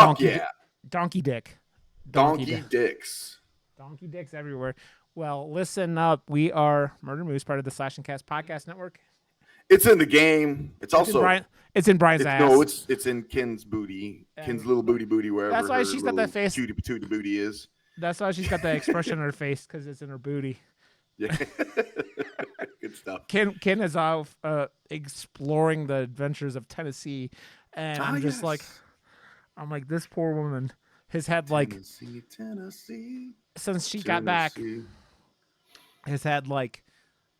Fuck Donkey, yeah. donkey dick, Donkey dicks. donkey dicks everywhere. Well, listen up. We are Murder Moose, part of the Slash and Cast podcast network. It's in the game. It's It's in also Brian. It's in Brian's it's no, ass. it's in Ken's booty. And Ken's little booty that's wherever why her she's got that little face. cutie patootie booty is. That's why she's got that expression on her face, because it's in her booty. Yeah. Good stuff. Ken is off exploring the adventures of Tennessee, and I'm just yes. like, this poor woman has had like Tennessee. since she got back, has had like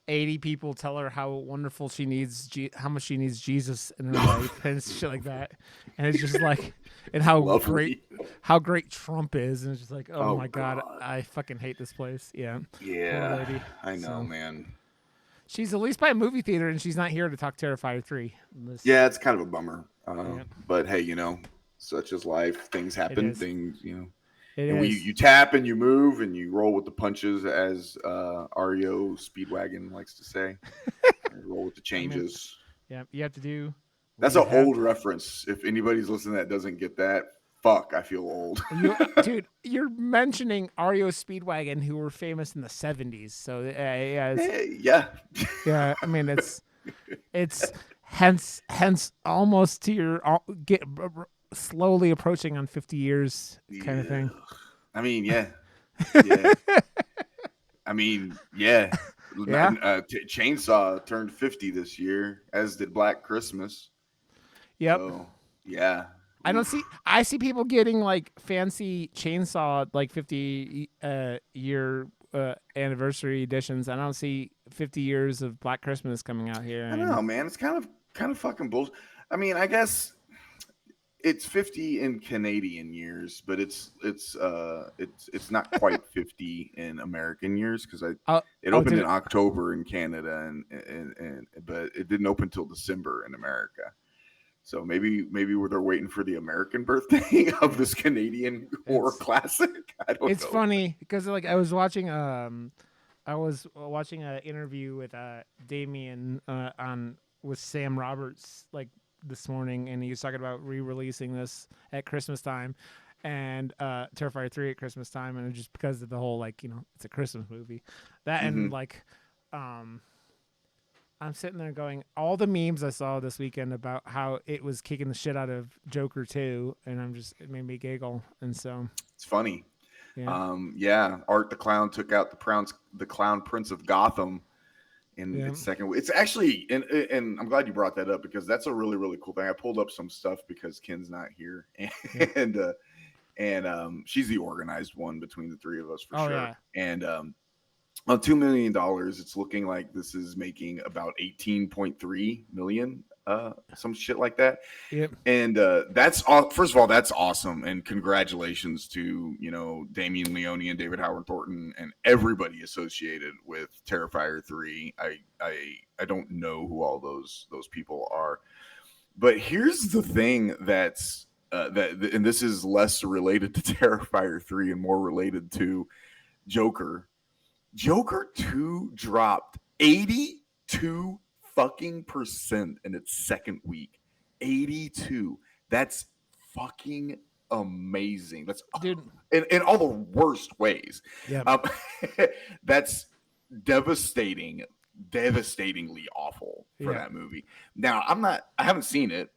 80 people tell her how wonderful she needs, how much she needs Jesus in her life, and shit like that. And it's just like, and how great Trump is, and it's just like, oh my God, I fucking hate this place. Yeah, yeah, poor lady. I know, man. She's at least by a movie theater, and she's not here to talk Terrifier 3. Yeah, it's kind of a bummer. But hey, such is life. Things happen. Things, you tap and you move and you roll with the punches, as Ario Speedwagon likes to say. Roll with the changes. You have to do. That's an old reference. If anybody's listening that doesn't get that, fuck, I feel old. Dude, you're mentioning Ario Speedwagon, who were famous in the 70s. So yeah. Yeah, I mean it's hence almost to your get slowly approaching on 50 years kind of thing. I mean, yeah. I mean, yeah. Chainsaw turned 50 this year, as did Black Christmas. Yep. So, yeah. I see people getting like fancy Chainsaw like 50 year anniversary editions. I don't see 50 years of Black Christmas coming out here. I don't know, man. It's kind of fucking bullshit. I mean, I guess it's 50 in Canadian years, but it's not quite 50 in American years, because it opened in October in Canada, and but it didn't open till December in America. So maybe they're waiting for the American birthday of this Canadian horror classic. I don't know. It's funny because like I was watching an interview with Damien with Sam Roberts like this morning, and he was talking about re-releasing this at Christmas time, and Terrifier 3 at Christmas time, and just because of the whole like it's a Christmas movie, that and like I'm sitting there going, all the memes I saw this weekend about how it was kicking the shit out of Joker 2, and it made me giggle, and so it's funny. Yeah. Art the Clown took out the Clown Prince of Gotham in its second. It's actually, and I'm glad you brought that up, because that's a really, really cool thing. I pulled up some stuff because Ken's not here, and she's the organized one between the three of us for sure. Yeah. And on $2 million, it's looking like this is making about 18.3 million, some shit like that. Yep. And that's first of all, that's awesome, and congratulations to Damien Leone and David Howard Thornton and everybody associated with Terrifier 3. I don't know who all those people are, but here's the thing that's and this is less related to Terrifier 3 and more related to Joker. Joker 2 dropped 82 fucking % in its second week. 82. That's fucking amazing. That's dude in all the worst ways. Yeah. That's devastatingly awful for that movie. Now, I haven't seen it,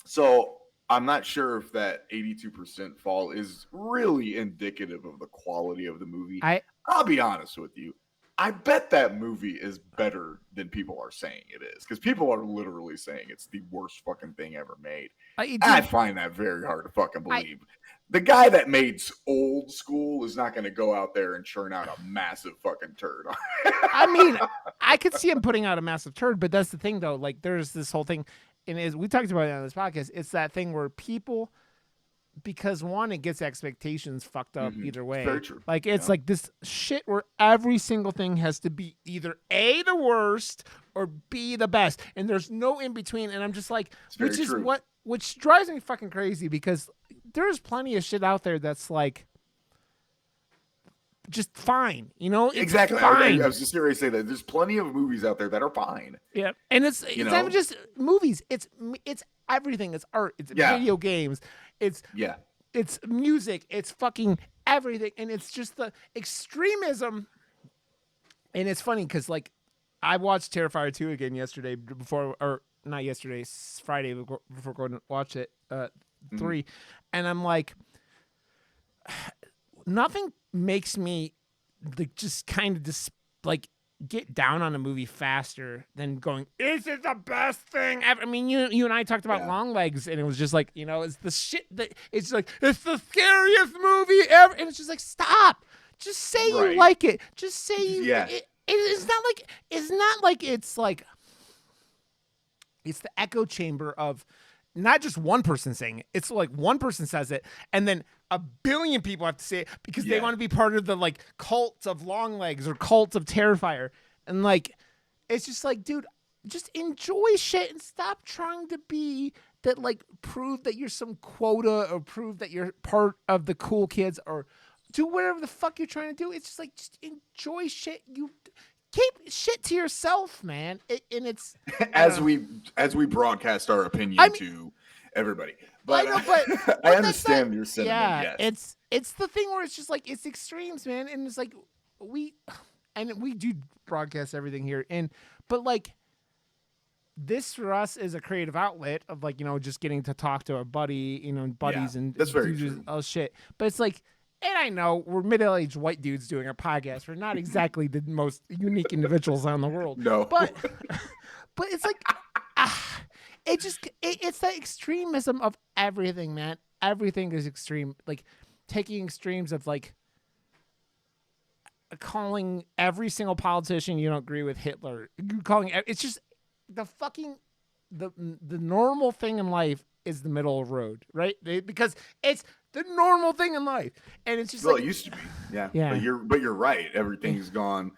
so I'm not sure if that 82% fall is really indicative of the quality of the movie. I'll be honest with you. I bet that movie is better than people are saying it is, because people are literally saying it's the worst fucking thing ever made. I find that very hard to fucking believe. The guy that made Old School is not going to go out there and churn out a massive fucking turd. I mean, I could see him putting out a massive turd, but that's the thing, though. Like, there's this whole thing, and as we talked about it on this podcast, it's that thing where people, because one, it gets expectations fucked up either way. Very true. Like, it's like this shit where every single thing has to be either A, the worst, or B, the best, and there's no in between. And I'm just like, which drives me fucking crazy, because there's plenty of shit out there that's like just fine. You know, it's exactly. fine. I was just going to say that there's plenty of movies out there that are fine. Yeah, and it's You not even know? just movies. It's everything. It's art. It's Yeah. video games. It's Yeah. it's music. It's fucking everything. And it's just the extremism. And it's funny because like I watched Terrifier 2 again yesterday before, or not yesterday, Friday before going to watch it. 3, and I'm like, nothing makes me like just kind of just like get down on a movie faster than going, is it the best thing ever? I mean, you and I talked about Long Legs, and it was just like, you know, it's the shit that it's like, it's the scariest movie ever, and it's just like, stop, just say you like it, just say you. It's not like it's the echo chamber of not just one person saying it. It's like one person says it, and then a billion people have to say it because they want to be part of the like cult of Long Legs or cult of Terrifier. And like, it's just like, dude, just enjoy shit and stop trying to be that, like, prove that you're some quota or prove that you're part of the cool kids or do whatever the fuck you're trying to do. It's just like, just enjoy shit. You keep shit to yourself, man. And it's as we broadcast our opinion to everybody. But I know, but I understand your sentiment. Yeah, yes. it's the thing where it's just like it's extremes, man, and it's like we do broadcast everything here, but like this for us is a creative outlet of like, you know, just getting to talk to our buddies and that's very do true. all shit. But it's like, and I know we're middle-aged white dudes doing our podcast. We're not exactly the most unique individuals on the world. No, but it's like. It's that extremism of everything, man. Everything is extreme. Like taking extremes of like calling every single politician you don't agree with Hitler. It's just the fucking the normal thing in life is the middle of the road, right? Because it's the normal thing in life, and it's just it used to be, yeah. But you're right. Everything's gone.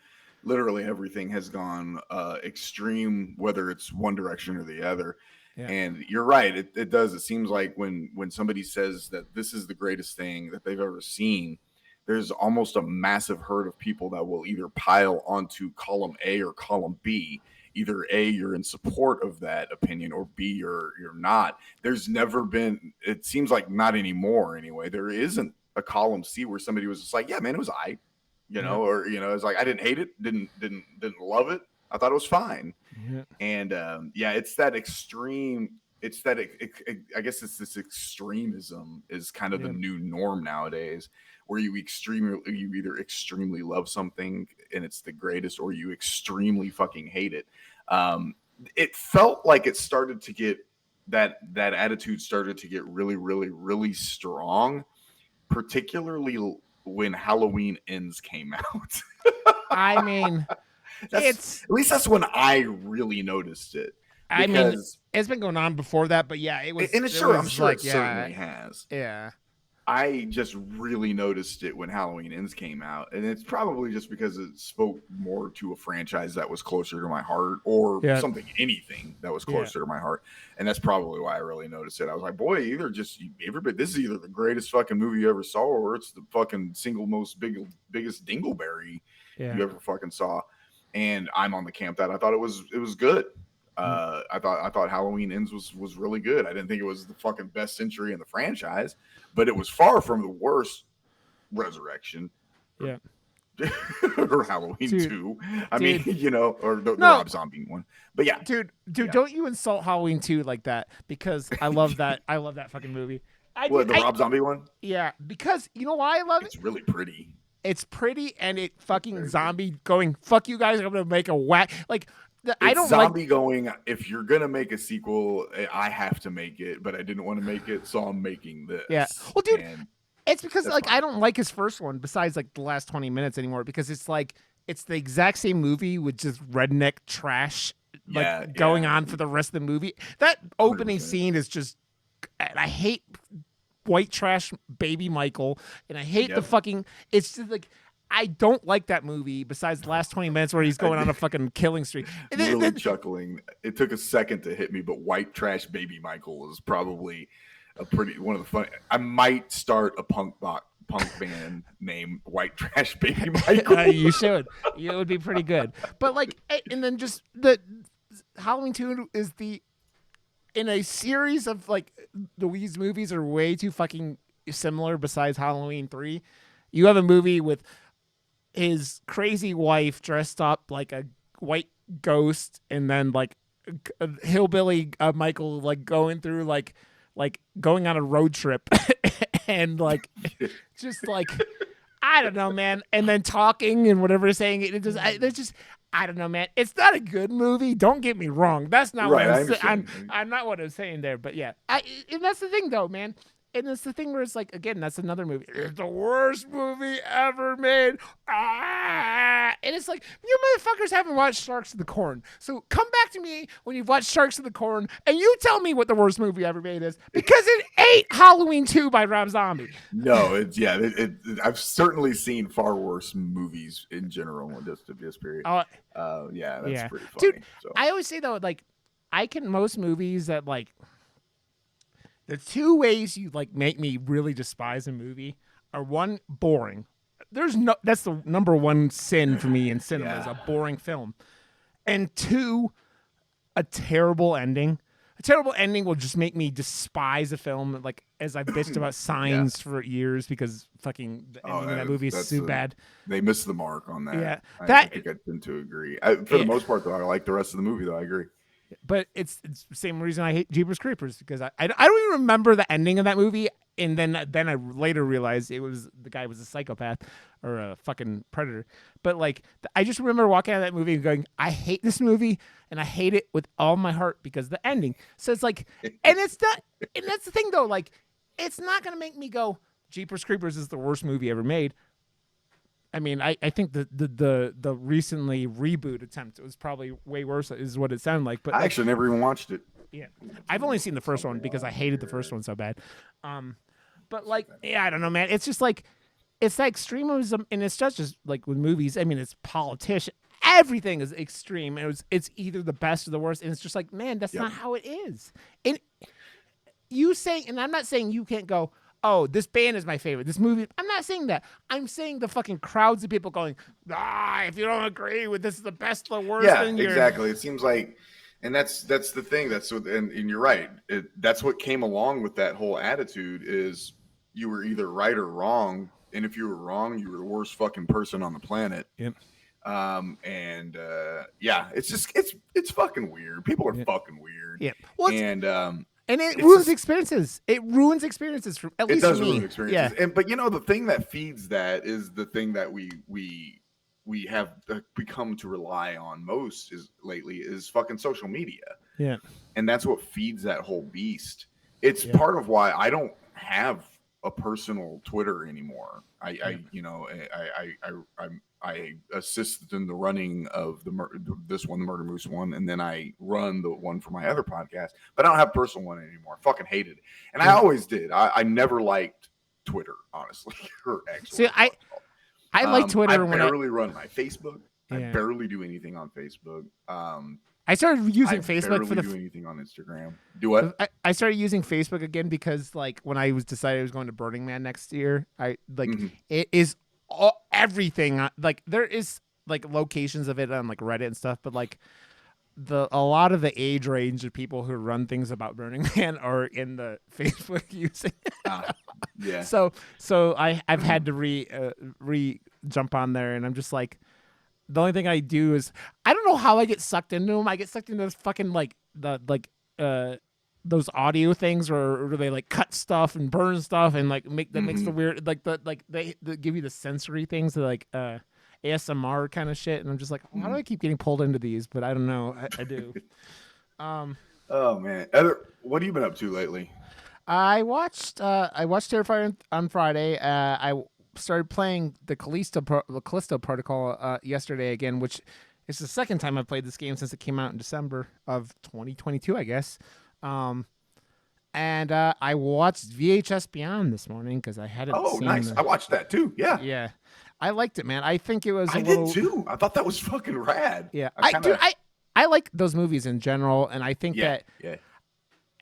Literally everything has gone extreme, whether it's one direction or the other. Yeah. And you're right. It does. It seems like when somebody says that this is the greatest thing that they've ever seen, there's almost a massive herd of people that will either pile onto column A or column B. Either A, you're in support of that opinion, or B, you're not. There's never been, it seems like not anymore anyway, there isn't a column C where somebody was just like, yeah, man, it was or, it's like, I didn't hate it, didn't love it. I thought it was fine. Yeah. And it's that extreme. It's that, I guess it's this extremism is kind of the new norm nowadays, where you either extremely love something and it's the greatest, or you extremely fucking hate it. It felt like it started to get, that attitude started to get really, really, really strong, particularly when Halloween Ends came out. I mean, at least that's when I really noticed it. I mean, it's been going on before that, but yeah, it was. And I'm sure it certainly has. Yeah. I just really noticed it when Halloween Ends came out, and it's probably just because it spoke more to a franchise that was closer to my heart, or anything that was closer to my heart, and that's probably why I really noticed it. I was like, boy, this is either the greatest fucking movie you ever saw, or it's the fucking single most biggest dingleberry you ever fucking saw. And I'm on the camp that I thought it was good. I thought Halloween Ends was really good. I didn't think it was the fucking best entry in the franchise, but it was far from the worst Resurrection. Yeah. Or Halloween 2. I mean, or the Rob Zombie one. But yeah. Dude, don't you insult Halloween 2 like that, because I love that. I love that fucking movie. Rob Zombie one? Yeah, because you know why I love it? It's really pretty. It's pretty, and it fucking zombie going, fuck you guys, I'm going to make a whack. Like, I don't zombie going, if you're going to make a sequel, I have to make it, but I didn't want to make it, so I'm making this. Yeah. Well, dude, it's because, like, fine. I don't like his first one, besides, like, the last 20 minutes anymore, because it's, like, it's the exact same movie with just redneck trash, going on for the rest of the movie. That opening 100%. Scene is just, and I hate white trash baby Michael, and I hate the fucking, it's just like, I don't like that movie besides the last 20 minutes where he's going on a fucking killing streak. Really chuckling. It took a second to hit me, but white trash baby Michael is probably one of the funny. I might start a punk punk band named White Trash Baby Michael. You should. It would be pretty good. But like, and then just the Halloween 2 is in a series of like these movies are way too fucking similar. Besides Halloween 3, you have a movie with his crazy wife dressed up like a white ghost, and then like a hillbilly Michael like going through like going on a road trip and like just like I don't know, man, and then talking and whatever saying it just there's just I don't know, man. It's not a good movie. Don't get me wrong. That's not Right, what I'm not what I'm saying there. But yeah, and that's the thing though, man. And it's the thing where it's like, again, that's another movie. It's the worst movie ever made. And it's like, you motherfuckers haven't watched Sharks of the Corn. So come back to me when you've watched Sharks of the Corn and you tell me what the worst movie ever made is. Because it ain't Halloween 2 by Rob Zombie. No, I've certainly seen far worse movies in general in just this period. That's pretty funny. Dude, so. I always say, though, like, most movies that, like, the two ways you like make me really despise a movie are one, boring. That's the number one sin for me in cinema is a boring film. And two, a terrible ending. A terrible ending will just make me despise a film. Like as I bitched about Signs for years because fucking the ending of that movie is so bad. They missed the mark on that. Yeah, I think I tend to agree. For the most part, though, I like the rest of the movie. Though I agree. But it's the same reason I hate Jeepers Creepers because I don't even remember the ending of that movie, and then I later realized the guy was a psychopath or a fucking predator. But like I just remember walking out of that movie and going, I hate this movie and I hate it with all my heart because of the ending. So it's like, and it's not, and that's the thing though, like it's not gonna make me go Jeepers Creepers is the worst movie ever made. I mean, I think the recently reboot attempt was probably way worse, is what it sounded like. But I actually never even watched it. Yeah, I've only seen the first one because I hated the first one so bad. But like, I don't know, man. It's just like it's that extremism, and it's just like with movies. I mean, it's politician. Everything is extreme. It's either the best or the worst, and it's just like, man, that's not how it is. And you say, and I'm not saying you can't go, oh, this band is my favorite. This movie, I'm not saying that. I'm saying the fucking crowds of people going, if you don't agree with this is the best or the worst. Yeah, exactly. It seems like, and that's the thing. That's what, and you're right. That's what came along with that whole attitude is you were either right or wrong. And if you were wrong, you were the worst fucking person on the planet. Yep. It's just, it's fucking weird. People are fucking weird. Yeah. Well, and it ruins experiences. It ruins experiences for at least it does for me. Ruin experiences. Yeah. But the thing that feeds that is the thing that we have become to rely on most lately is fucking social media. Yeah. And that's what feeds that whole beast. It's part of why I don't have a personal Twitter anymore. I assist in the running of the Murder Moose one, and then I run the one for my other podcast. But I don't have a personal one anymore. I fucking hate it, and I always did. I never liked Twitter, honestly. Or See, I like Twitter. I barely run my Facebook. I barely do anything on Facebook. I started using Facebook for do anything on Instagram. Do what? I started using Facebook again because like when I decided I was going to Burning Man next year, it is everything. Like there is like locations of it on like Reddit and stuff, but like a lot of the age range of people who run things about Burning Man are in the Facebook using. Yeah. So I've had to re jump on there, and I'm just like. The only thing I do is I don't know how I get sucked into them. I get sucked into those fucking those audio things where they like cut stuff and burn stuff and like makes the weird they give you the sensory things like ASMR kind of shit, and I'm just like, why do I keep getting pulled into these? But I don't know, I do. Oh man, what have you been up to lately? I watched Terrifier on Friday. I started playing the Callisto Protocol yesterday again, which is the second time I've played this game since it came out in December of 2022, I guess. And I watched VHS Beyond this morning because I hadn't seen. Oh, nice! I watched that too. Yeah, yeah, I liked it, man. I think it was. I did too. I thought that was fucking rad. Yeah, I like those movies in general, and I think that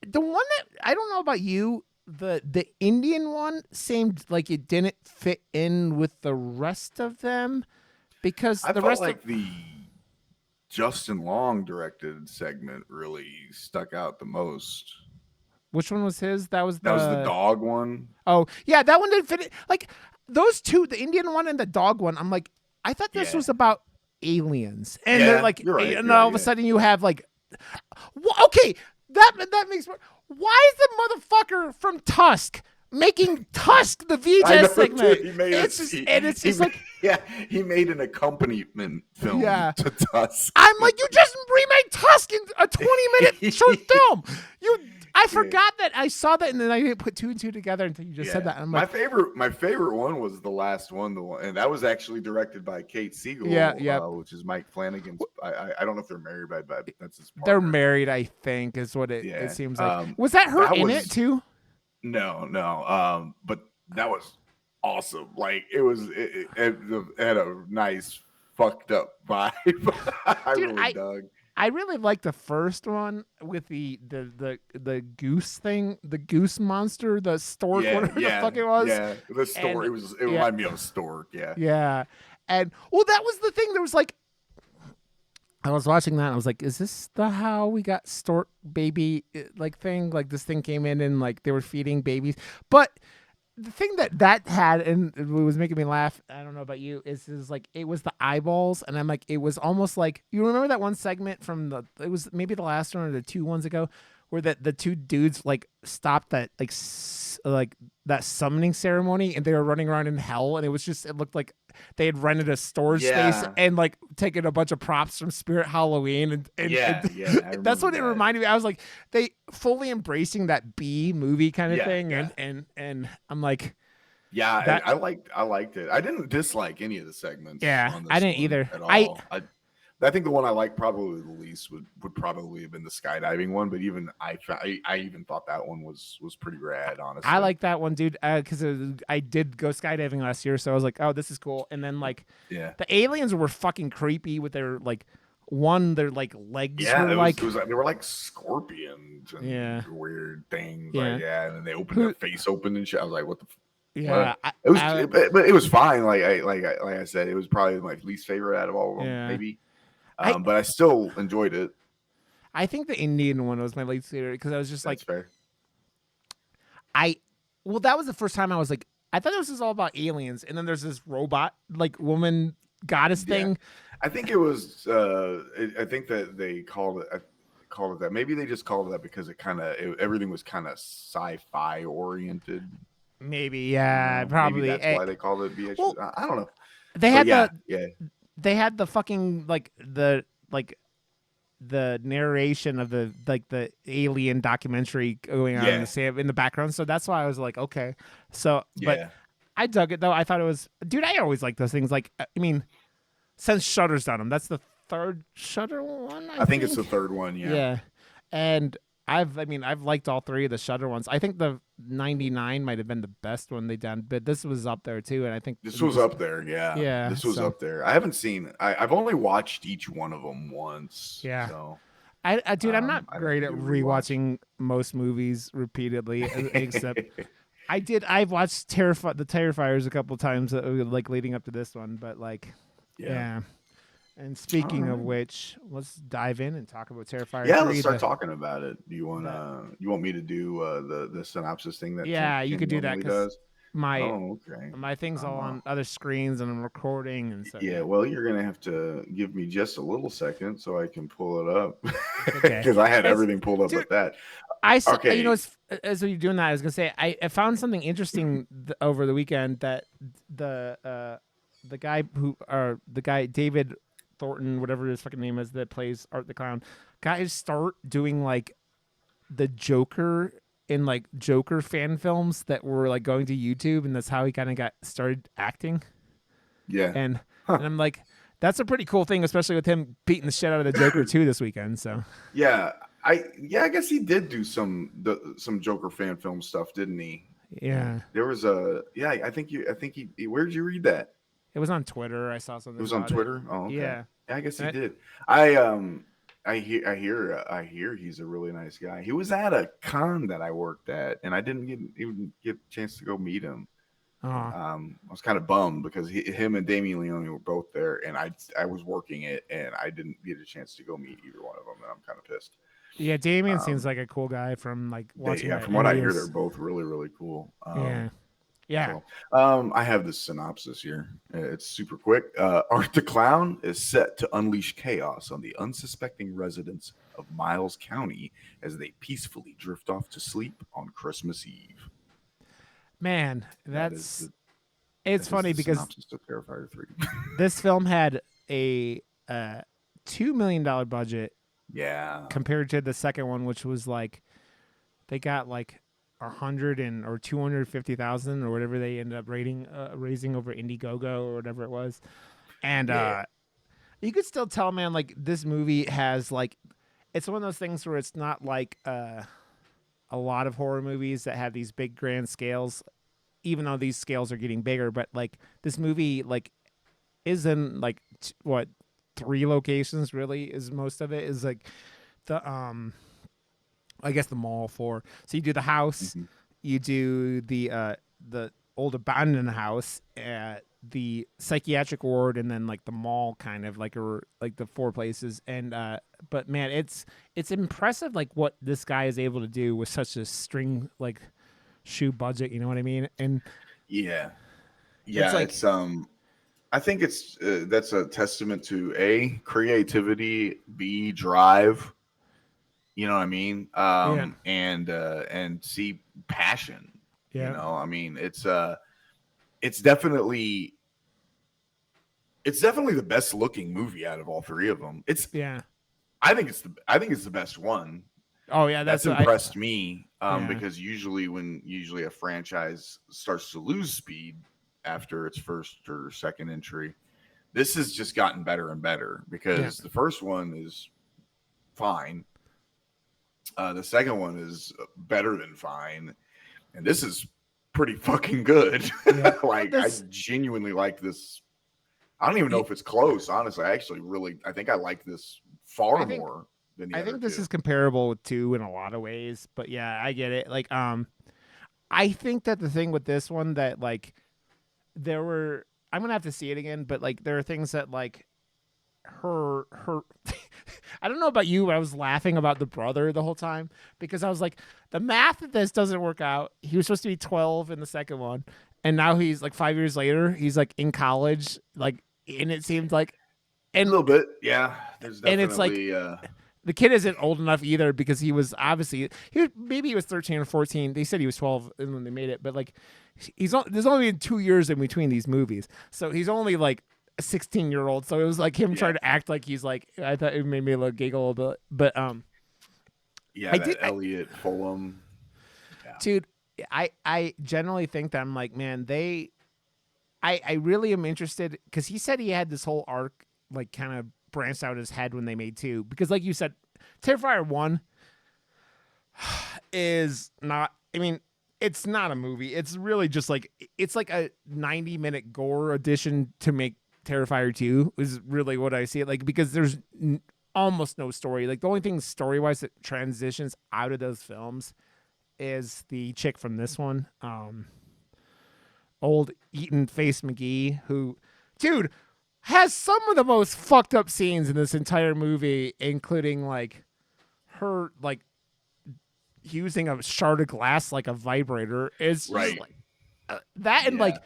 the one that I don't know about you. the Indian one seemed like it didn't fit in with the rest of them because I the felt rest of like the Justin Long directed segment really stuck out the most. which one was his? That was That was the the dog one. oh yeah, that one didn't fit. Like those two, the Indian one and the dog one. I'm like, I thought this Yeah. was about aliens, and they're Yeah, like, you're right. and You're right. all of a Yeah. sudden you have like, okay, that makes. Why is the motherfucker from Tusk making Tusk the I know, VHS segment? dude. He made It's us. just and it's just like Yeah, he made an accompaniment film yeah. to Tusk. I'm like, you just remade Tusk in a 20-minute short film. I Yeah. forgot that I saw that, and then I didn't put two and two together until you just said that. And I'm my like, favorite one was the last one, and that was actually directed by Kate Siegel, yeah. which is Mike Flanagan's. I don't know if they're married, but that's his They're partner. married, I think, is what it Yeah. seems like. Was that her in it too? No. But that was awesome. Like it had a nice fucked up vibe. I Dude, really dug. I really like the first one with the goose thing, the goose monster, the stork, whatever the fuck it was. Yeah, the stork. And, It reminded me of a stork. Yeah. yeah. And well, that was the thing. There was like, I was watching that and I was like, is this the how we got stork baby like thing? Like this thing came in and like they were feeding babies. But the thing that had and it was making me laugh, I don't know about you, is like it was the eyeballs and I'm like, it was almost like, you remember that one segment from it was maybe the last one or the 2 ones ago where the two dudes like stopped that like that summoning ceremony and they were running around in hell and it looked like they had rented a storage space and like taken a bunch of props from Spirit Halloween and that's what it reminded me. I was like, they fully embracing that B movie kind of thing and I'm like, I liked it. I didn't dislike any of the segments. Yeah, on this I didn't one either. at all. I think the one I liked probably the least would probably have been the skydiving one, but even I even thought that one was pretty rad, honestly. I like that one, dude, because I did go skydiving last year, so I was like, oh, this is cool. And then like, the aliens were fucking creepy with their like their like legs were like they were like scorpions and weird things. Yeah. Like, and then they opened their face open and shit. I was like, what the. Yeah, but it was fine. Like I said, it was probably my least favorite out of all of them, maybe. But I still enjoyed it. I think the Indian one was my least favorite because I was just That's fair. That was the first time I was like, I thought this was all about aliens, and then there's this robot like woman goddess thing. I think it was. I think that they called it that. Maybe they just called it that because everything was kind of sci-fi oriented. Maybe, probably. Maybe that's why they called it VHS. Well, I don't know. They had they had the fucking the narration of the alien documentary going on in the background. So that's why I was like, okay. So, but I dug it though. I thought it was, dude. I always like those things. Like, I mean, since Shudder's done them, that's the third Shudder one. I think it's the third one. Yeah. Yeah, and I've liked all 3 of the Shudder ones. I think the 99 might have been the best one they done, but this was up there too. And I think this was up there. Yeah. Yeah. This was up there. I haven't seen. I've only watched each one of them once. Yeah. So. Dude, I'm not great at rewatching most movies repeatedly, except I've watched the Terrifiers a couple times, like leading up to this one, but like, yeah. And speaking of which, let's dive in and talk about Terrifier. Yeah, let's start talking about it. Do you want me to do the synopsis thing that? Yeah, you could do that because my thing's all on other screens and I'm recording and stuff. Yeah, well, you're gonna have to give me just a little second so I can pull it up because I had everything pulled up with that. As you're doing that, I was gonna say I found something interesting over the weekend that the guy David Thornton, whatever his fucking name is, that plays Art the Clown, guys start doing like the Joker in like Joker fan films that were like going to YouTube, and that's how he kind of got started acting. Yeah, and I'm like, that's a pretty cool thing, especially with him beating the shit out of the Joker too this weekend. So I guess he did do some Joker fan film stuff, didn't he? Yeah, there was I think he. Where did you read that? It was on Twitter. I saw something. It was on Twitter. Oh, okay. Yeah. I guess he did. I I hear he's a really nice guy. He was at a con that I worked at, and I didn't even get a chance to go meet him. Oh, I was kind of bummed because him and Damien Leone were both there, and I was working it, and I didn't get a chance to go meet either one of them, and I'm kind of pissed. yeah. Damien seems Um, like a cool guy from like watching yeah, the from what I hear, they're interviews. both really really cool. Yeah, yeah. So I have this synopsis here. It's super quick. Art the Clown is set to unleash chaos on the unsuspecting residents of Miles County as they peacefully drift off to sleep on Christmas Eve. Man, That is that's the it's that is funny the because synopsis of Terrifier 3. this film had a $2 million budget Yeah. compared to the second one, which was like they got like 250,000 or whatever they ended up raising over Indiegogo or whatever it was, and Yeah. you could still tell, man, like this movie has like it's one of those things where it's not like a lot of horror movies that have these big grand scales, even though these scales are getting bigger, but like this movie like is in like what, three locations really, is most of it is like the I guess the mall for. So you do the house, Hmm. you do the old abandoned house, the psychiatric ward, and then like the mall, kind of like the four places. And but man, it's impressive like what this guy is able to do with such a string like shoe budget. You know what I mean? And Yeah. it's Yeah. like It's I think it's that's a testament to A, creativity, B, drive. You know what I mean? yeah, And C, passion. You yeah, know, I mean, it's definitely it's definitely the best looking movie out of all three of them. yeah. I think it's the best one. Oh yeah, That's that's what I. impressed me Yeah, because usually a franchise starts to lose speed after its first or second entry, this has just gotten better and better yeah. because the first one is fine. The second one is better than fine, and this is pretty fucking good. Yeah. Well, Like I this genuinely like this. I don't even know y- if it's close. Honestly, I think I like this far I think more than the I other think this two. is comparable with two in a lot of ways, but yeah, I get it. Like I think that the thing with this one that like there were I'm gonna have to see it again, but like there are things that like her I don't know about you, but I was laughing about the brother the whole time because I was like, the math of this doesn't work out. He was supposed to be 12 in the second one, and now he's like 5 years later, he's like in college, like, and it seemed like, A and little bit, yeah. There's it's like definitely the kid isn't old enough either because he was obviously maybe he was 13 or 14. They said he was 12 when they made it, but like there's only been 2 years in between these movies, so he's only like a 16-year-old. So it was like him yeah, trying to act like he's like, I thought it made me look giggle a little bit, but yeah. I That did, Elliot Fulham, yeah, dude. I generally think that I'm like, man, I really am interested because he said he had this whole arc like kind of branched out his head when they made two, because like you said, Terrifier 1 is not, I mean, it's not a movie. It's really just like it's like a 90-minute gore edition to make Terrifier 2 is really what I see it like, because there's almost no story. Like the only thing story-wise that transitions out of those films is the chick from this one, old Eaton Face McGee, who, dude, has some of the most fucked up scenes in this entire movie, including like her like using a shard of glass like a vibrator. It's just right, like that, and yeah, like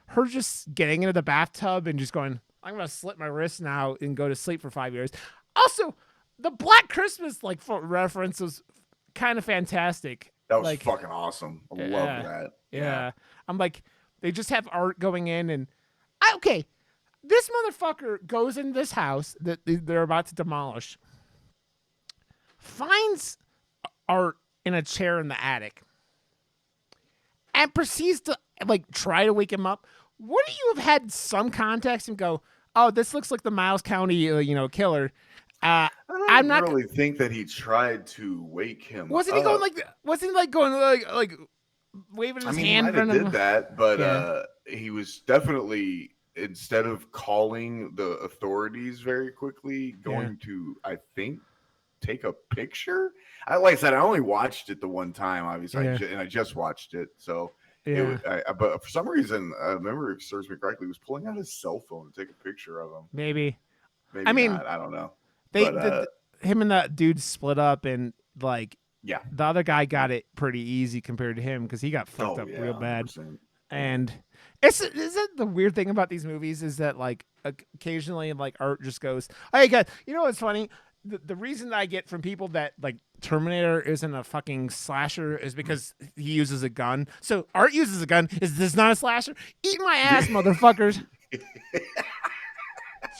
her just getting into the bathtub and just going, "I'm gonna slit my wrist now and go to sleep for 5 years." Also, the Black Christmas like reference was kind of fantastic. that was Like, fucking awesome. I loved yeah, that. Yeah, yeah. I'm like, they just have art going in, and okay, this motherfucker goes in this house that they're about to demolish, finds art in a chair in the attic, and proceeds to like try to wake him up. Wouldn't you have had some context and go, "Oh, this looks like the Miles County, killer"? I I'm don't not. really think that he tried to wake him Wasn't he going up. like? Wasn't he like going like waving I his mean, he hand in might have front of did him? that, but Yeah, he was definitely instead of calling the authorities very quickly, yeah. going to I think take a picture. Like I said, I only watched it the one time, obviously, Yeah. and I just watched it. So Yeah. but for some reason, I remember if it serves me correctly, he was pulling out his cell phone to take a picture of him. Maybe. I Maybe mean, not. I don't know. they But the him and that dude split up, and like yeah. the other guy got it pretty easy compared to him because he got fucked Oh up yeah, real bad. 100%. And it's isn't the weird thing about these movies is that like occasionally like art just goes, hey guys, you know what's funny? The reason that I get from people that like Terminator isn't a fucking slasher is because he uses a gun. So art uses a gun. Is this not a slasher? Eat my ass, motherfuckers.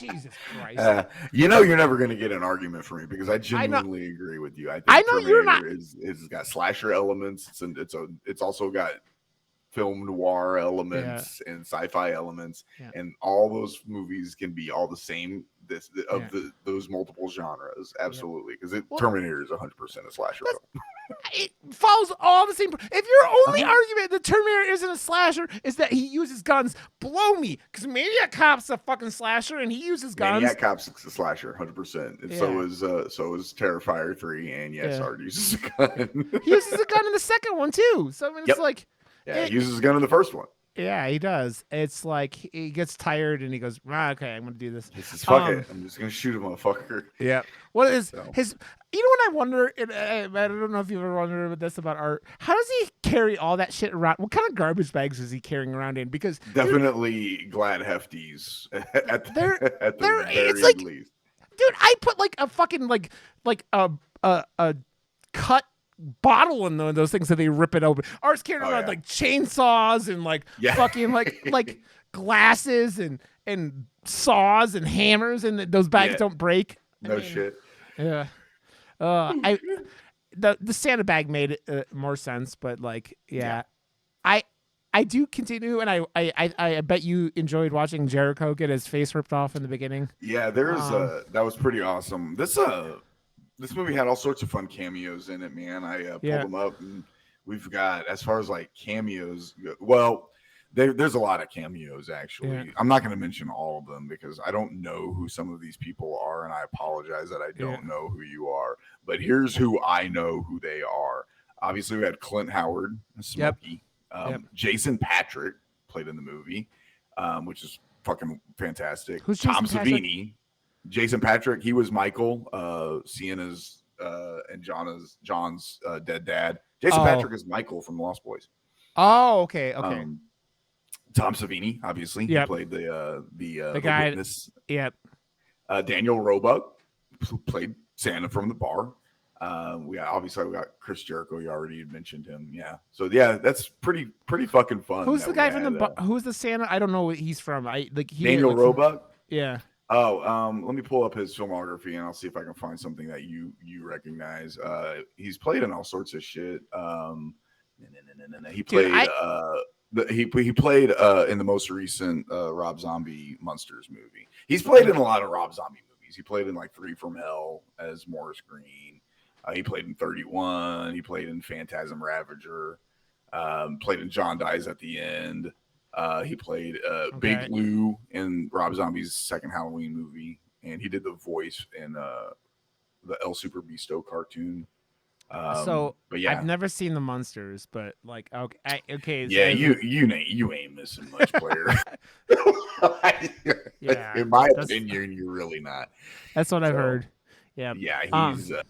Jesus Christ. You know you're never going to get an argument from me because I I know genuinely agree with you. I I think know you're not. Terminator is got slasher elements. It's also got film noir Yeah. elements and sci-fi elements, Yeah. and all those movies can be all the same. Yeah. Those multiple genres, absolutely, because Well, Terminator is 100% a slasher that's film. it follows all the same. If your only Uh-huh. argument that Terminator isn't a slasher is that he uses guns, blow me. Because Maniac Cop's a fucking slasher and he uses guns. Maniac Cop's a slasher, 100%. And Yeah. so is Terrifier 3, and yes, Yeah. Art uses a gun. He uses a gun in the second one too. So I mean, it's Yep. like, Yeah, he uses a gun in the first one. yeah, he does. It's like he gets tired and he goes, okay, I'm gonna do this. He says, "Fuck it, I'm just gonna shoot a motherfucker." Yeah. What is So. his? You know what I wonder? And I don't know if you've ever wondered about this about art. How does he carry all that shit around? What kind of garbage bags is he carrying around in? Because Definitely glad hefties at They're- the they're- very it's like- least. dude, I put like a fucking like a cut bottle in those things that they rip it open. Art's carrying Oh, around yeah. like chainsaws and like Yeah. fucking like glasses and saws and hammers, and those bags Yeah. don't break. No shit. Yeah. The Santa bag made it more sense, but like yeah. I do continue, and I bet you enjoyed watching Jericho get his face ripped off in the beginning. Yeah, that was pretty awesome. This movie had all sorts of fun cameos in it, man. I pulled Yeah. them up, and we've got, as far as like cameos, well, there's a lot of cameos actually. Yeah. I'm not going to mention all of them because I don't know who some of these people are, and I apologize that I don't Yeah. know who you are. But here's who I know who they are. Obviously, we had Clint Howard, Smokey. Yep. Jason Patrick played in the movie, which is fucking fantastic. Who's Tom Jason Patrick? Savini. Jason Patrick, he was Michael, Sienna's and John's dead dad. Jason Oh. Patrick is Michael from Lost Boys. Oh, okay. Tom Savini, obviously, Yep. he played the guy- witness. Yep. Daniel Roebuck played Santa from the bar. We got Chris Jericho. You already mentioned him. Yeah. So yeah, that's pretty fucking fun. Who's that the we guy from had, who's the Santa? I don't know what he's from. Daniel Roebuck. Yeah. Oh, let me pull up his filmography and I'll see if I can find something that you recognize. He's played in all sorts of shit. He played he played in the most recent Rob Zombie Monsters movie. He's played in a lot of Rob Zombie movies. He played in like 3 from Hell as Morris Green. He played in 31. He played in Phantasm Ravager. Played in John Dies at the End. He played Big Lou in Rob Zombie's second Halloween movie, and he did the voice in the El Super Beasto cartoon. But yeah, I've never seen the Monsters, but like okay. Yeah, you ain't missing much, player. Yeah, in my opinion, you're really not. That's what I've heard. Yeah, Yeah, he's the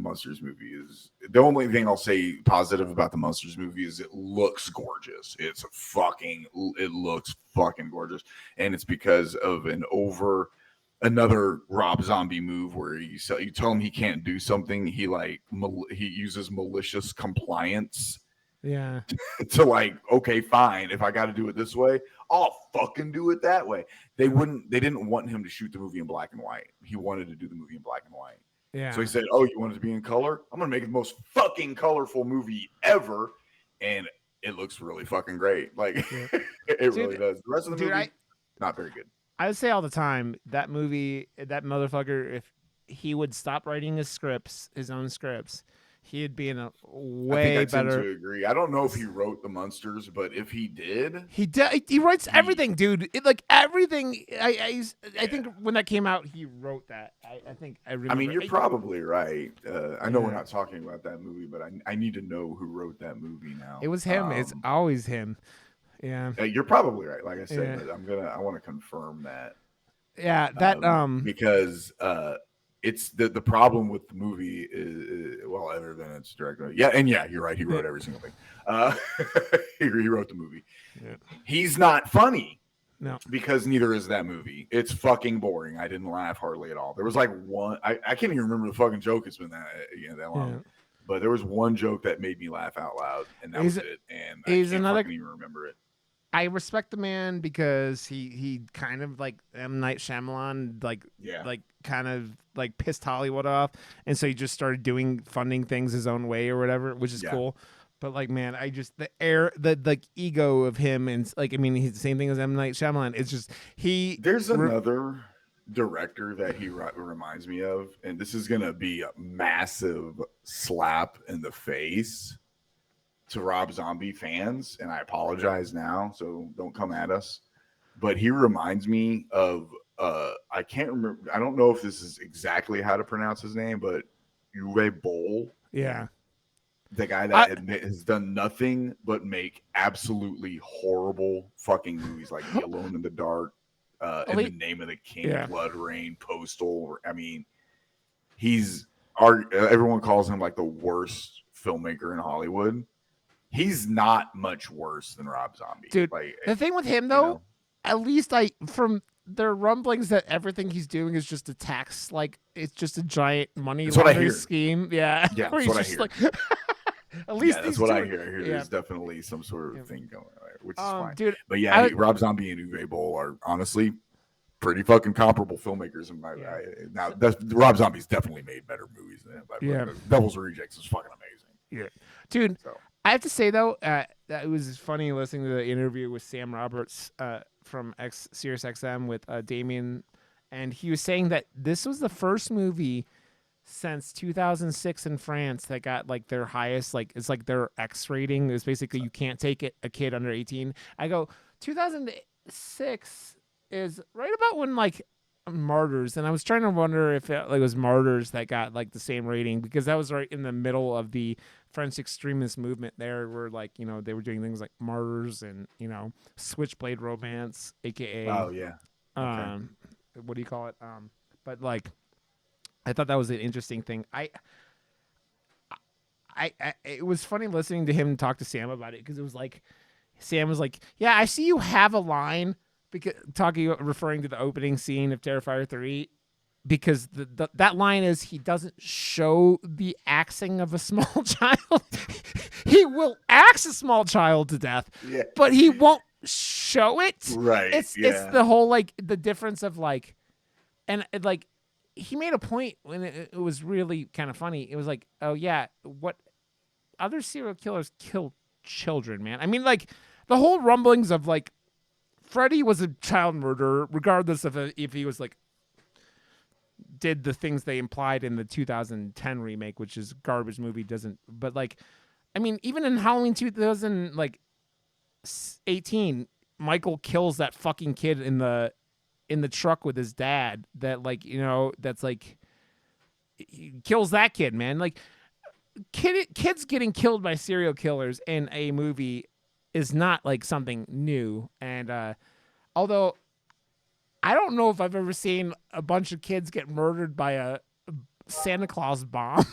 Monsters movie is the only thing I'll say positive about the Monsters movie is it looks gorgeous. It looks fucking gorgeous, and it's because of another Rob Zombie move where you tell him he can't do something, he uses malicious compliance. Yeah. To like, okay, fine. If I got to do it this way, I'll fucking do it that way. They didn't want him to shoot the movie in black and white. He wanted to do the movie in black and white. Yeah. So he said, "Oh, you want it to be in color? I'm gonna make it the most fucking colorful movie ever," and it looks really fucking great. Like it really does. The rest of the movie, not very good. I would say all the time that movie, that motherfucker, if he would stop writing his own scripts, he'd be in a I think I way tend better. to agree. I don't know if he wrote the Munsters, but if he did, He writes he. everything, dude. Like everything. I Yeah. think when that came out, he wrote that. I think I I mean, remember. you're probably right. I know we're Yeah, not talking about that movie, but I need to know who wrote that movie it now. was him. It's always him. Yeah, You're probably right, like I said, yeah, but I want to confirm that yeah. That because it's the problem with the movie well, other than its director, yeah, and yeah, you're right. He yeah, wrote every single thing. Uh, he wrote the movie. yeah. He's not funny No. because neither is that movie. It's fucking boring. I didn't laugh hardly at all. There was like one. I can't even remember the fucking joke. It's been that long. Yeah. But there was one joke that made me laugh out loud, and that He's was it. And I he's can't another. fucking even remember it. I respect the man because he kind of like M Night Shyamalan Yeah, like kind of like pissed Hollywood off, and so he just started doing funding things his own way or whatever, which is yeah. cool. But like, man, I just the like ego of him and like, I mean, he's the same thing as M Night Shyamalan. It's just There's another director that he reminds me of, and this is gonna be a massive slap in the face to Rob Zombie fans, and I apologize now, so don't come at us. But he reminds me of I can't remember. I don't know if this is exactly how to pronounce his name, but Uwe Boll, yeah. the guy I that has done nothing but make absolutely horrible fucking movies like The Alone in the Dark, In the Name of the King, yeah. Blood Rain, Postal. I mean, he's everyone calls him like the worst filmmaker in Hollywood. He's not much worse than Rob Zombie. Dude, Like, the thing with him you though, know, at least I from their rumblings that everything he's doing is just a tax, like it's just a giant money that's what I laundering hear. scheme. Yeah, Yeah, where that's he's what I just hear. like, at least Yeah, that's he's what I doing. hear. I hear Yeah, there's definitely some sort of yeah. thing going on, which is fine. Dude, But yeah, I Rob Zombie and Uwe Boll are honestly pretty fucking comparable filmmakers. In my yeah. now, So, Rob Zombie's definitely made better movies than him. But yeah, Devil's Rejects is fucking amazing. yeah, dude. So I have to say though, that it was funny listening to the interview with Sam Roberts from Sirius XM with Damien, and he was saying that this was the first movie since 2006 in France that got like their highest, like it's like their X rating. It's basically you can't take it a kid under 18. I go 2006 is right about when like Martyrs, and I was trying to wonder if it like was Martyrs that got like the same rating because that was right in the middle of the French extremist movement. There were like, you know, they were doing things like Martyrs and, you know, Switchblade Romance, aka oh yeah, okay. what do you call it? But like I thought that was an interesting thing. It was funny listening to him talk to Sam about it because it was like Sam was like, "Yeah, I see you have a line because referring to the opening scene of Terrifier 3 because that line is he doesn't show the axing of a small child. He will axe a small child to death, Yeah, but he won't show it. right. It's Yeah, the whole like the difference of like and like he made a point when it was really kind of funny. It was like, oh yeah, what other serial killers kill children, man? I mean, like the whole rumblings of like Freddy was a child murderer, regardless of if he was like did the things they implied in the 2010 remake, which is garbage movie. Doesn't, but like, I mean, even in Halloween 2000 like 18, Michael kills that fucking kid in the truck with his dad. That like, you know, that's like he kills that kid, man. Like kids getting killed by serial killers in a movie is not like something new. And although I don't know if I've ever seen a bunch of kids get murdered by a Santa Claus bomb.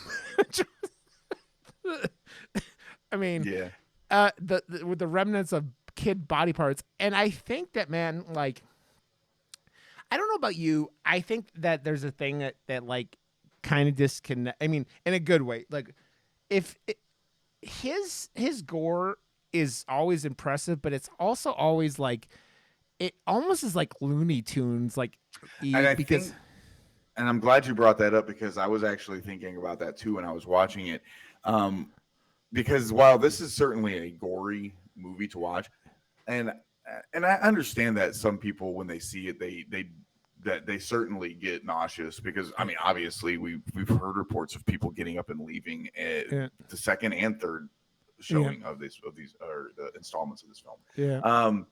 I mean, yeah. the with the remnants of kid body parts, and I think that, man, like, I don't know about you, I think that there's a thing that like kind of disconnect. I mean, in a good way. Like, if his gore is always impressive, but it's also always like it almost is like Looney Tunes, like And I because think, and I'm glad you brought that up because I was actually thinking about that too when I was watching it. Because while this is certainly a gory movie to watch, and I understand that some people when they see it that they certainly get nauseous because I mean, obviously we've heard reports of people getting up and leaving at Yeah. the second and third Yeah. showing of these or the installments of this film. Yeah.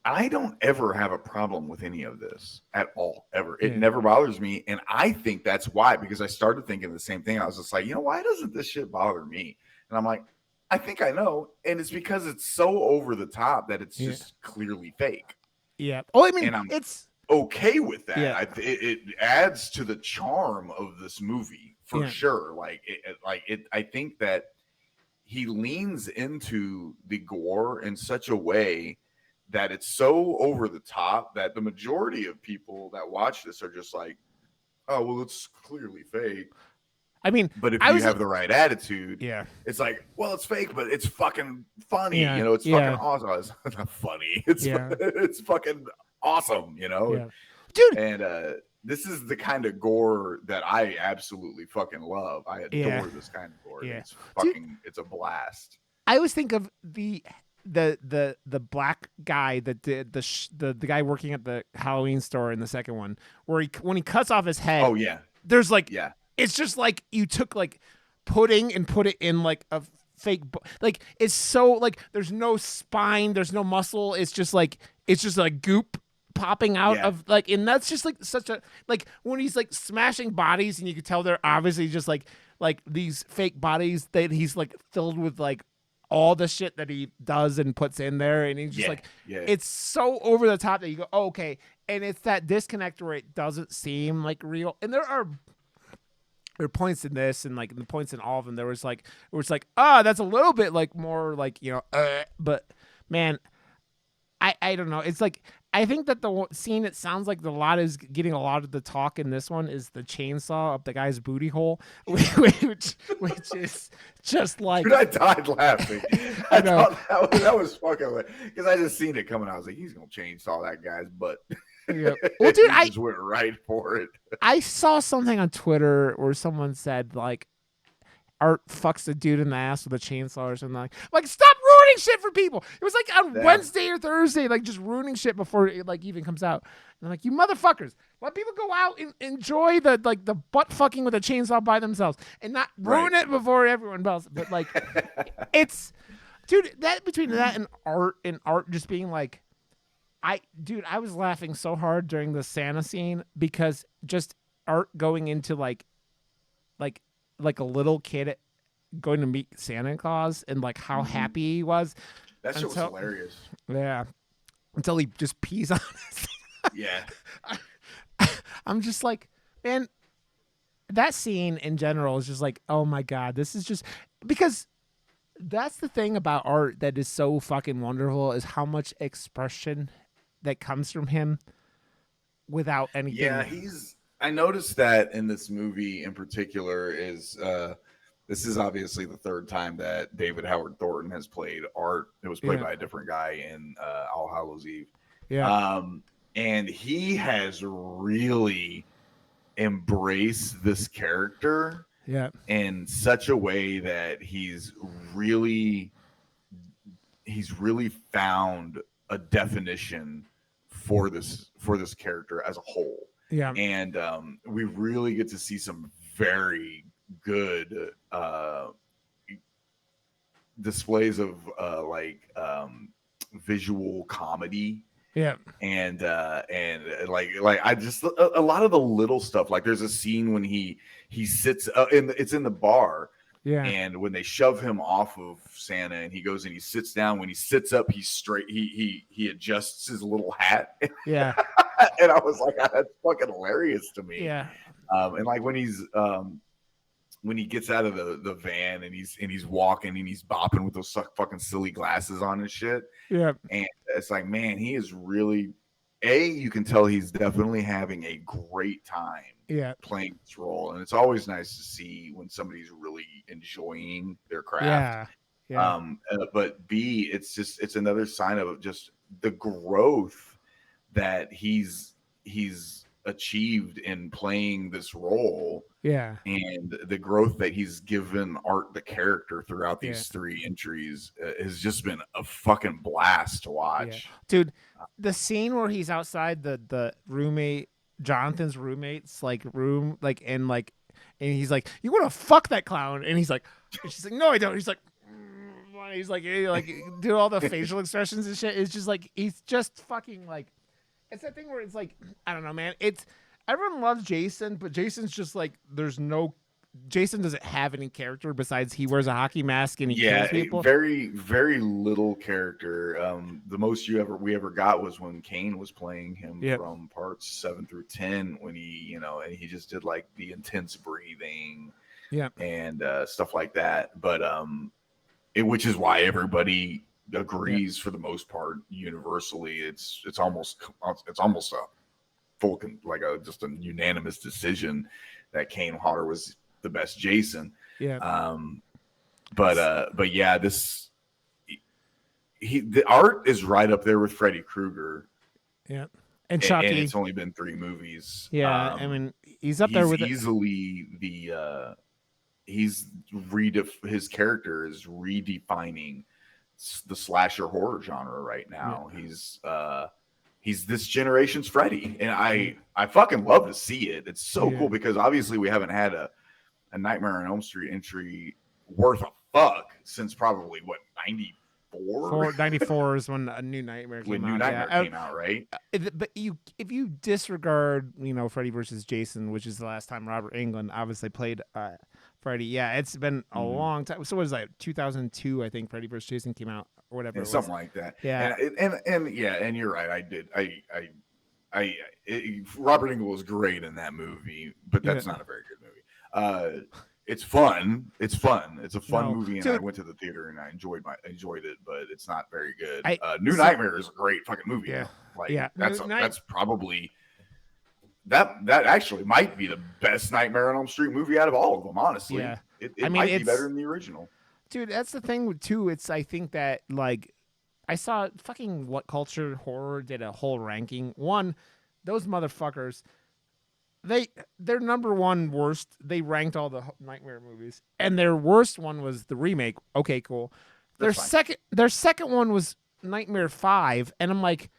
I don't ever have a problem with any of this at all, ever. It Yeah. never bothers me. And I think that's why, because I started thinking the same thing. I was just like, why doesn't this shit bother me? And I'm like, I think I know. And it's because it's so over the top that it's just clearly fake. Yeah. Oh, I mean, and I'm it's okay with that. Yeah. It adds to the charm of this movie for sure. I think that he leans into the gore in such a way that it's so over the top that the majority of people that watch this are just like, oh, well, it's clearly fake. I mean, but if you have the right attitude, it's like, well, it's fake, but it's fucking funny. Yeah. It's fucking awesome. It's not funny. It's fucking awesome, Yeah. Dude. And this is the kind of gore that I absolutely fucking love. I adore this kind of gore. Yeah. It's fucking, it's a blast. I always think of the black guy that did the guy working at the Halloween store in the second one, where when he cuts off his head. Oh yeah. There's like it's just like you took like pudding and put it in like a fake like it's so like there's no spine, there's no muscle. It's just like goop popping out of like, and that's just like such a like when he's like smashing bodies and you can tell they're obviously just like these fake bodies that he's like filled with like all the shit that he does and puts in there, and he's just it's so over the top that you go, oh, okay, and it's that disconnect where it doesn't seem like real. And there are points in this and like the points in all of them there was like where it's like, that's a little bit like more like, but man, I don't know. It's like I think that the scene, it sounds like the lot is getting a lot of the talk in this one is the chainsaw up the guy's booty hole, which is just like. Dude, I died laughing. I thought that was fucking, because I just seen it coming. I was like, he's gonna chainsaw that guy's butt. Yeah. Well, dude, I just went right for it. I saw something on Twitter where someone said like, Art fucks a dude in the ass with a chainsaw or something like stop ruining shit for people. It was like on Wednesday or Thursday, like just ruining shit before it like even comes out. And I'm like, you motherfuckers, let people go out and enjoy the butt fucking with a chainsaw by themselves and not ruin it before everyone else. But like, it's, dude, that between that and art just being like, I was laughing so hard during the Santa scene because just Art going into like a little kid going to meet Santa Claus and like how happy he was. That shit was hilarious. Yeah. Until he just pees on us. Yeah. I'm just like, man, that scene in general is just like, oh my God, this is just because that's the thing about Art that is so fucking wonderful is how much expression that comes from him without anything. Yeah, I noticed that in this movie in particular is this is obviously the third time that David Howard Thornton has played Art. It was played by a different guy in All Hallows Eve. Yeah. And he has really embraced this character in such a way that he's really found a definition for this character as a whole. Yeah. And we really get to see some very good displays of visual comedy. Yeah. And like I just a lot of the little stuff, like there's a scene when he sits it's in the bar. Yeah. And when they shove him off of Santa and he goes and he sits down, when he sits up, he's straight. He adjusts his little hat. Yeah. And I was like, that's fucking hilarious to me. Yeah. And like when he gets out of the van and he's walking and he's bopping with those fucking silly glasses on and shit. Yeah. And it's like, man, he is really you can tell he's definitely having a great time playing this role. And it's always nice to see when somebody's really enjoying their craft. Yeah. But B, it's another sign of just the growth that he's achieved in playing this role Yeah. and the growth that he's given Art the character throughout Yeah. these 3 entries has just been a fucking blast to Yeah. watch. Dude, the scene where he's outside the roommate Jonathan's roommate's like room, like and he's like, "You want to fuck that clown?" And he's like, and she's like, "No, I don't." He's like, he's like do all the facial expressions and shit. It's just like he's just fucking like, it's that thing where it's like, I don't know, man. It's everyone loves Jason, but Jason's just like there's no Jason doesn't have any character besides he wears a hockey mask and he kills people. very very little character. The most we ever got was when Kane was playing him Yep. from parts 7 through 10, when he and he just did like the intense breathing Yeah. and stuff like that. But which is why everybody agrees for the most part universally. It's almost a full like just a unanimous decision that Kane Hodder was the best Jason. Yeah. But yeah, the art is right up there with Freddy Krueger. Yeah. And Chucky. And it's only been 3 movies. Yeah, I mean, he's up there with easily the his character is redefining the slasher horror genre right now. Yeah. He's this generation's Freddy, and I fucking love to see it. It's so cool because obviously we haven't had a Nightmare on Elm Street entry worth a fuck since probably what 94. 94 is when a New Nightmare came out. When New Nightmare came out, right? But if you disregard Freddy versus Jason, which is the last time Robert Englund obviously played Freddy, yeah, it's been a long time. So what is that? 2002, I think Freddy versus Jason came out or whatever. Yeah, something like that. Yeah, and yeah, and you're right. Robert Englund was great in that movie, but that's not a very good movie. It's fun. It's a fun movie, and I went to the theater and I enjoyed it, but it's not very good. New Nightmare is a great fucking movie. Yeah, that's probably that actually might be the best Nightmare on Elm Street movie out of all of them. Honestly, yeah. it might be better than the original. Dude, that's the thing too. It's I think that like I saw fucking What Culture Horror did a whole ranking. One, those motherfuckers. Their number one worst, they ranked all the Nightmare movies, and their worst one was the remake. Okay, cool. Their second one was Nightmare 5, and I'm like,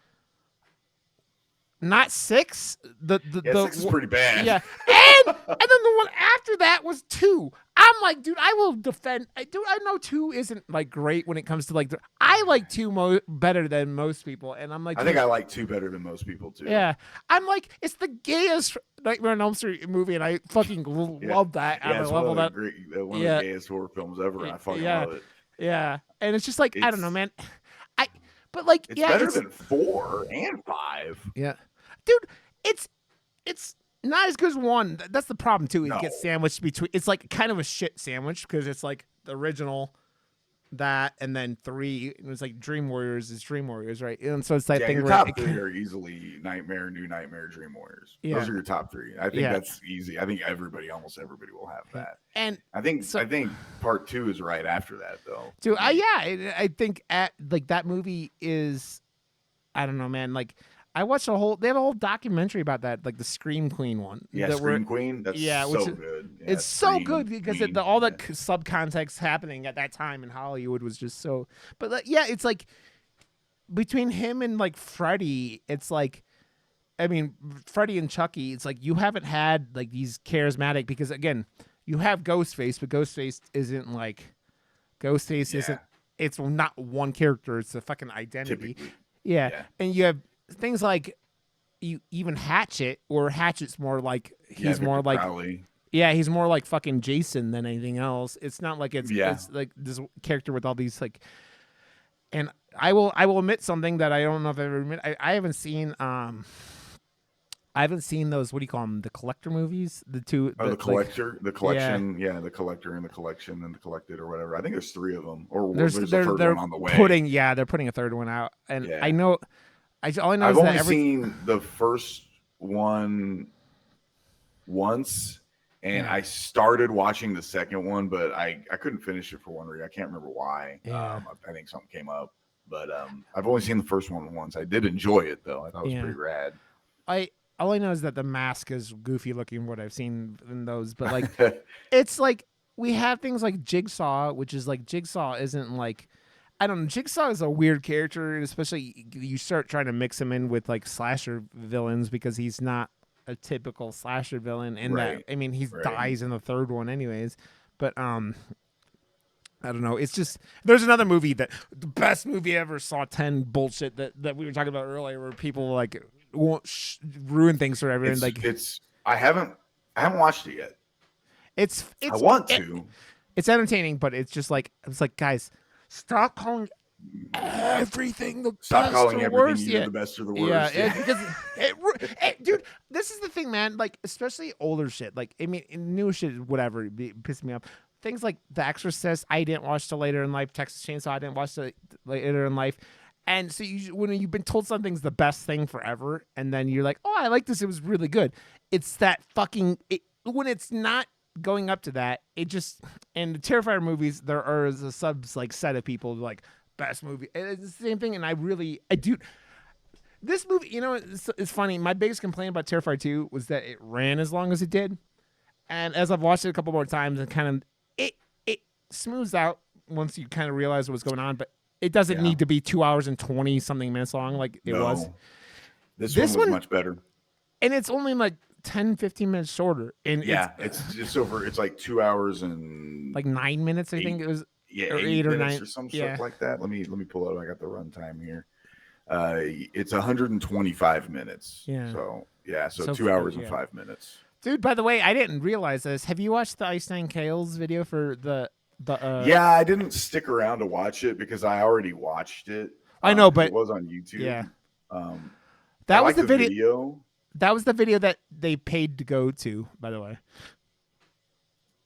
not 6. The 6 is pretty bad. Yeah, and then the one after that was 2. I'm like, dude, I will defend. I know 2 isn't like great when it comes to like. I like 2 better than most people, and I'm like, I think I like 2 better than most people too. Yeah, I'm like, it's the gayest Nightmare on Elm Street movie, and I fucking love that. Yeah, it's one of the gayest horror films ever, and I fucking love it. Yeah, and it's just like I don't know, man. But like, it's better than 4 and 5. Yeah, dude, it's not as good as 1. That's the problem too. It gets sandwiched between. It's like kind of a shit sandwich because it's like the original, that, and then 3. It was like Dream Warriors is Dream Warriors, right? And so it's that thing your where top 3 are easily Nightmare, New Nightmare, Dream Warriors. Yeah. Those are your top 3. I think that's easy. I think almost everybody will have that. And I think part 2 is right after that though. Dude, I think like that movie is, I don't know, man. Like I watched they had a whole documentary about that, like the Scream Queen one. Yeah, Scream Queen. That's so good. Yeah, it's so good because all the subcontext happening at that time in Hollywood was just so. But it's like between him and like Freddy, it's like, I mean, Freddy and Chucky. It's like you haven't had like these charismatic, because again, you have Ghostface, but Ghostface isn't like Ghostface isn't. It's not one character. It's a fucking identity. Yeah, and you have things like even Hatchet, or Hatchet's more like he's more like Crowley. He's more like fucking Jason than anything else. It's not like it's like this character with all these like. And I will admit something that I don't know if I've ever admit. I haven't seen those, what do you call them, the collector movies, the 2. The collector, the collection, the collector and the collection and the collected or whatever. I think there's 3 of them, or there's a third one on the way. They're putting a third one out, and I know. All I know I've is only seen the first one once, and I started watching the second one, but I couldn't finish it for one reason. I can't remember why. I think something came up, but I've only seen the first one once. I did enjoy it though. I thought it was pretty rad. all I know is that the mask is goofy looking. What I've seen in those, but like, it's like we have things like Jigsaw, which is like Jigsaw isn't like. I don't know. Jigsaw is a weird character, and especially you start trying to mix him in with like slasher villains because he's not a typical slasher villain. And that Right. I mean, he Right. dies in the third one, anyways. But I don't know. It's just there's another movie that the best movie I ever saw. 10 bullshit that we were talking about earlier, where people like won't ruin things forever, and like It's I haven't watched it yet. it's I it's want it, to. it's entertaining, but it's like guys, stop calling everything the Stop best calling or everything worst. either Yeah, the best or the yeah, worst. Yeah. because dude, this is the thing, man. Like, especially older shit. Like, I mean, newer shit, whatever, pisses me off. Things like The Exorcist, I didn't watch till later in life. Texas Chainsaw, I didn't watch till later in life. And so when you've been told something's the best thing forever, and then you're like, oh, I like this, it was really good. It's that fucking when it's not going up to that, it just in the Terrifier movies there are a subs like set of people like best movie. And it's the same thing, and I do this movie. You know, it's funny. My biggest complaint about Terrifier 2 was that it ran as long as it did, and as I've watched it a couple more times, and kind of it smooths out once you kind of realize what's going on, but it doesn't Yeah. need to be 2 hours and 20 something minutes long like it was. No. This This one was one, much better. and it's only like 10, 15 minutes shorter, and Yeah, it's over. It's like 2 hours and like 9 minutes. I think it was, yeah, or 8 8 or minutes 9. or some Yeah. shit like that. Let me pull it up. I got the runtime here. It's 125 minutes. Yeah. So yeah, so So 2 hours and yeah. 5 minutes. Dude, by the way, I didn't realize this. Have you watched the Ice Nine Kales video for the Yeah, I didn't stick around to watch it because I already watched it. I know, 'cause but it was on YouTube. yeah. I That was like the video. video. That was the video that they paid to go to, by the way.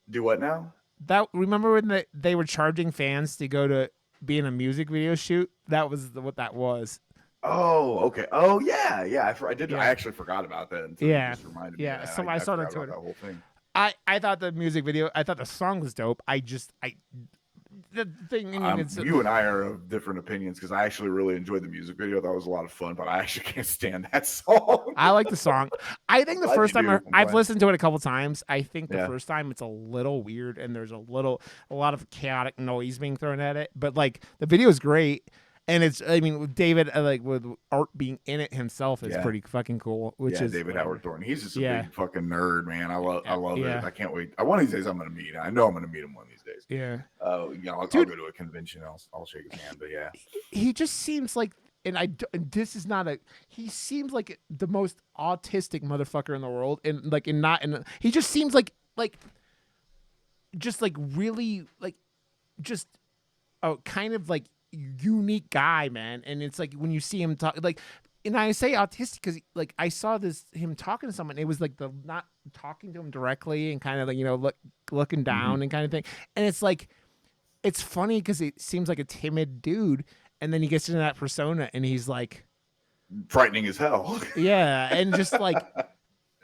Do what now? That remember when they were charging fans to go to be in a music video shoot? That was what that was. Oh, okay. Oh, yeah, yeah. I did. Yeah. I actually forgot about that until Yeah. you just reminded me. Yeah. Of that. So I saw it on forgot about Twitter. that whole thing. I thought the music video, I thought the song was dope. The thing, I mean, it's You and I are of different opinions because I actually really enjoyed the music video. That was a lot of fun, but I actually can't stand that song. I like the song. I think the Glad first you time do. I've listened to it a couple times. I think the Yeah. first time it's a little weird and there's a lot of chaotic noise being thrown at it. But like the video is great, and it's I mean with David like with Art being in it himself is Yeah. pretty fucking cool. Which Yeah, is David whatever. Howard Thornton. He's just a Yeah. big fucking nerd, man. I love Yeah. it. I can't wait. One of these days I'm gonna meet him. I know I'm gonna meet him one of these days. Yeah, I'll Dude. go to a convention. I'll shake his hand. But yeah, he just seems like. And this is not a. He seems like the most autistic motherfucker in the world, and like, and not, and he just seems just like really like, just a kind of like unique guy, man. And it's like when you see him talk, like, and I say autistic because like I saw him talking to someone. It was like the not talking to him directly and kind of like looking down and kind of thing. And it's like, it's funny because it seems like a timid dude. And then he gets into that persona, and he's like, frightening as hell. yeah, and just like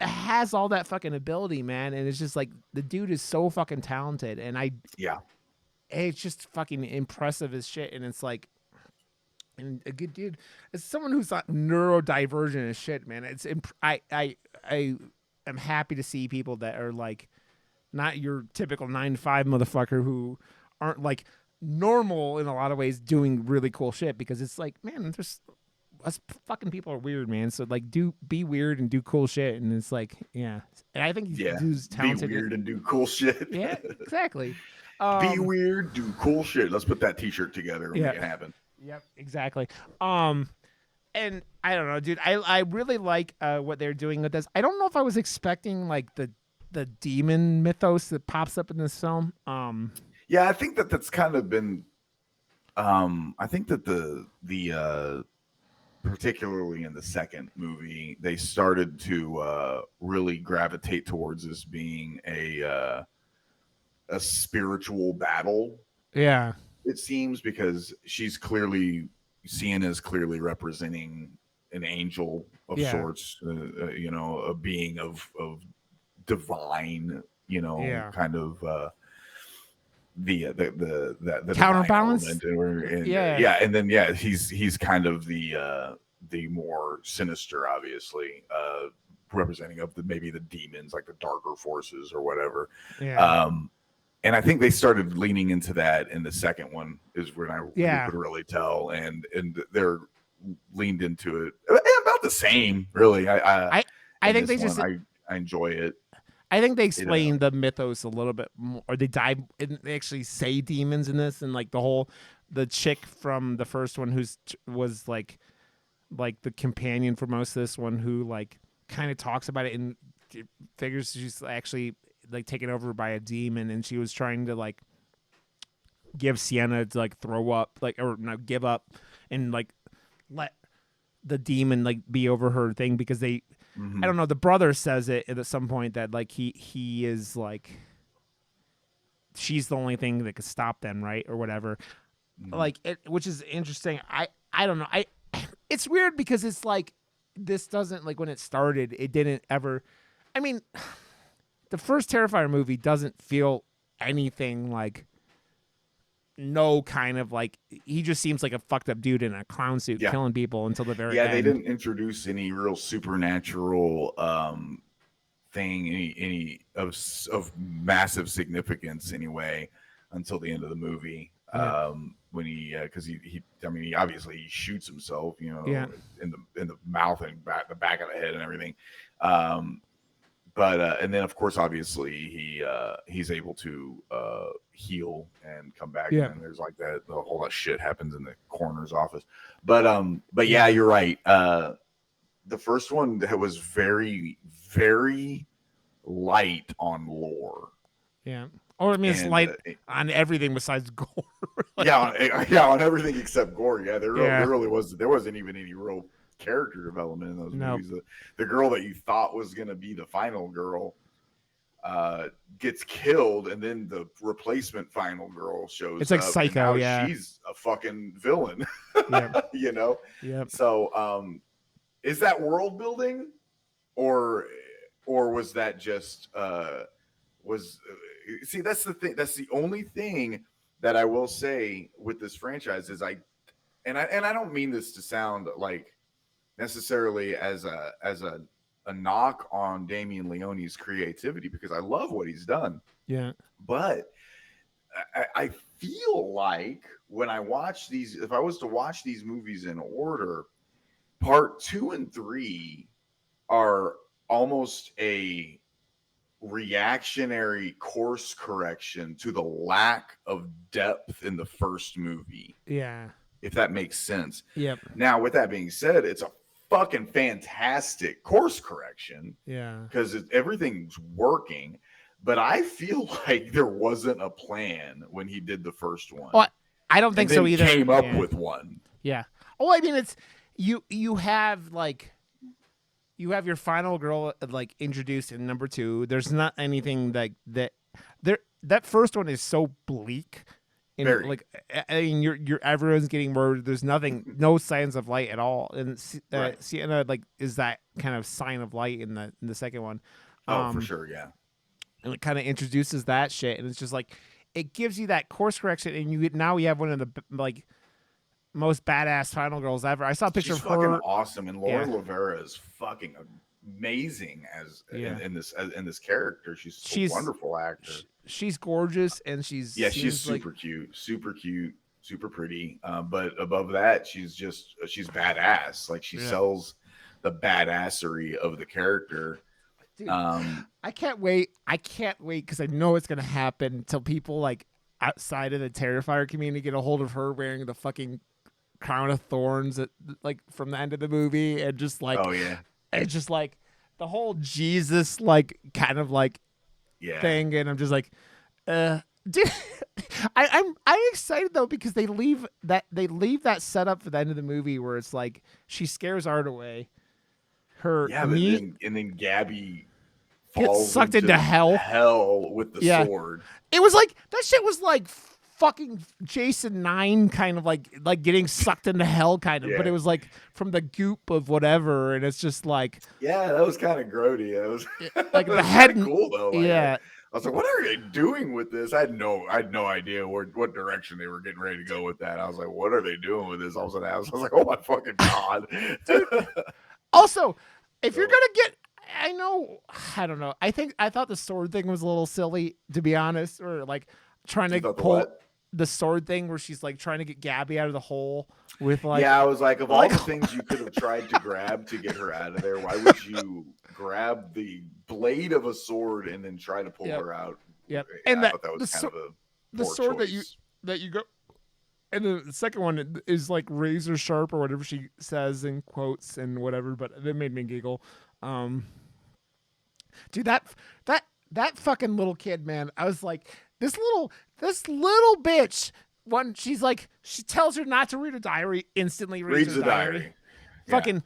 has all that fucking ability, man. And it's just like the dude is so fucking talented, and Yeah, it's just fucking impressive as shit. And it's like, and a good dude, it's someone who's not neurodivergent as shit, man. I am happy to see people that are like not your typical 9 to 5 motherfucker who aren't like normal in a lot of ways doing really cool shit, because it's like, man, there's us fucking people are weird, man. So like be weird and do cool shit. And it's like, yeah. And I think he's dude's be talented. weird and do cool shit. Yeah, exactly. Be weird, do cool shit. Let's put that T-shirt together and make it happen. Yep, exactly. And I don't know, dude. I really like what they're doing with this. I don't know if I was expecting like the demon mythos that pops up in this film. Yeah, I think that's kind of been. I think that the particularly in the second movie, they started to really gravitate towards this being a spiritual battle. Yeah. It seems because she's clearly seen as clearly representing an angel of sorts, a being of divine, kind of the counterbalance. And then he's kind of the more sinister, obviously, representing of maybe the demons, like the darker forces or whatever. Yeah. And I think they started leaning into that in the second one is when you could really tell, and they're leaned into it about the same, really. I think this they one, just I enjoy it. I think they explain the mythos a little bit more, or they dive and they actually say demons in this, and like the chick from the first one was like the companion for most of this one, who like kind of talks about it and figures she's actually like taken over by a demon, and she was trying to like give Sienna to like throw up, like, or no, give up and like let the demon like be over her thing, because they I don't know, the brother says it at some point that like he is like she's the only thing that could stop them, right, or whatever. Like it, which is interesting. I don't know. It's weird because it's like this doesn't, like, when it started, it didn't ever. I mean, the first Terrifier movie doesn't feel anything like no kind of like, he just seems like a fucked up dude in a clown suit killing people until the very end. They didn't introduce any real supernatural thing, any of massive significance anyway, until the end of the movie. When he because he I mean, he obviously shoots himself, in the mouth and the back of the head and everything. But and then of course obviously he's able to heal and come back, and then there's like that the whole lot of shit happens in the coroner's office. But yeah, you're right. The first one that was very, very light on lore. Yeah. Or I mean, it's light on everything besides gore. Like, on everything except gore. Yeah, there really was. There wasn't even any real character development in those movies. The girl that you thought was going to be the final girl gets killed, and then the replacement final girl shows up. It's like Psycho. She's a fucking villain. Yeah. So, is that world building, or was that just see, that's the thing. That's the only thing that I will say with this franchise is I don't mean this to sound like necessarily as a knock on Damien Leone's creativity, because I love what he's done. Yeah. But I feel like when I watch these, if I was to watch these movies in order, part 2 and 3 are almost a reactionary course correction to the lack of depth in the first movie. Yeah. If that makes sense. Yep. Now, with that being said, it's a fucking fantastic course correction. Yeah. Because everything's working. But I feel like there wasn't a plan when he did the first one. Well, I don't think so either. Came up with one. Yeah. Oh, I mean, it's you have your final girl like introduced in number 2. There's not anything like that. That first one is so bleak. And very. Like, I mean, everyone's getting murdered. There's no signs of light at all. And Sienna like is that kind of sign of light in the second one. For sure, yeah. And it kind of introduces that shit, and it's just like it gives you that course correction, and now we have one of the like most badass final girls ever. I saw a picture She's of her. Fucking awesome, and Lauren Lavera is fucking amazing in this character. She's a wonderful actor. She's gorgeous, and she's super cute, super pretty. But above that, she's badass. Like she sells the badassery of the character. Dude, I can't wait because I know it's gonna happen until people like outside of the Terrifier community get a hold of her wearing the fucking crown of thorns like from the end of the movie, and just like it's just like the whole Jesus like kind of like thing, and I'm just like dude, I'm excited though, because they leave that setup for the end of the movie where it's like she scares Art away. And then Gabby gets sucked into hell with the sword. It was like that shit was like fucking Jason 9 kind of like getting sucked into hell kind of, but it was like from the goop of whatever, and it's just like that was kind of grody. It was like the head cool though. Like, I was like, what are they doing with this? I had no idea what direction they were getting ready to go with that. I was like, what are they doing with this? I was like, oh my fucking god. Also, if you're gonna get I know. I don't know. I thought the sword thing was a little silly, to be honest, or like trying You to thought the pull what? the sword thing where she's like trying to get Gabby out of the hole with Yeah, I was like, of all like the things you could have tried to grab to get her out of there, why would you grab the blade of a sword and then try to pull yep, her out? yep, Yeah, and I that thought that was kind of a the poor sword choice. that you go. And the second one is like razor sharp or whatever she says in quotes and whatever, but it made me giggle. Um, Dude, that that fucking little kid, man. I was like, this little bitch. When she's like, she tells her not to read a diary, instantly reads Reads her the diary. diary. Yeah. Fucking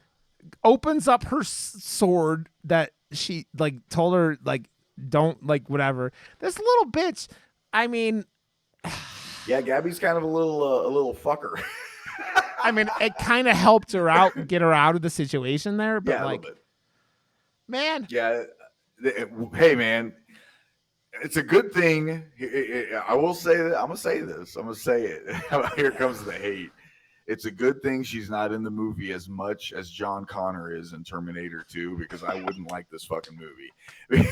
opens up her sword that she like told her like don't like whatever. This little bitch. I mean, Yeah, Gabby's kind of a little fucker. I mean, it kind of helped her out, get her out of the situation there. But Yeah, a little like, bit. man, Yeah. Hey, man, it's a good thing. I will say that. I'm gonna say this. I'm gonna say it. Here comes the hate. It's a good thing she's not in the movie as much as John Connor is in Terminator 2 because I wouldn't like this fucking movie.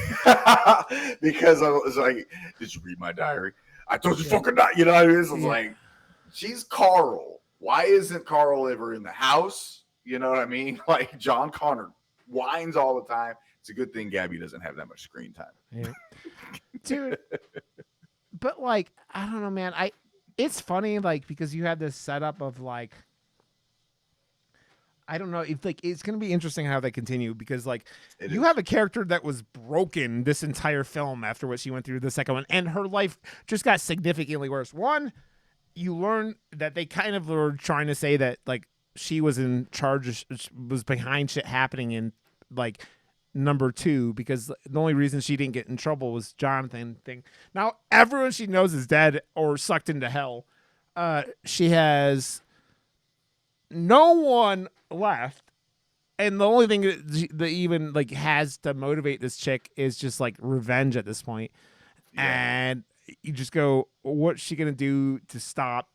Because I was like, did you read my diary? I told you yeah, fucking not. You know what I mean? So it's yeah, like, she's Carl. Why isn't Carl ever in the house? You know what I mean? Like John Connor whines all the time. It's a good thing Gabby doesn't have that much screen time. yeah. Dude. But like, I don't know, man. It's funny, like, because you had this setup of like, I don't know if like it's gonna be interesting how they continue because like It you have is. a character that was broken this entire film after what she went through the second one, and her life just got significantly worse. One, you learn that they kind of were trying to say that like she was in charge, was behind shit happening in like number two because the only reason she didn't get in trouble was Jonathan thing. Now everyone she knows is dead or sucked into hell. She has no one left, and the only thing that even like has to motivate this chick is just like revenge at this point. Yeah. And you just go, what's she gonna do to stop?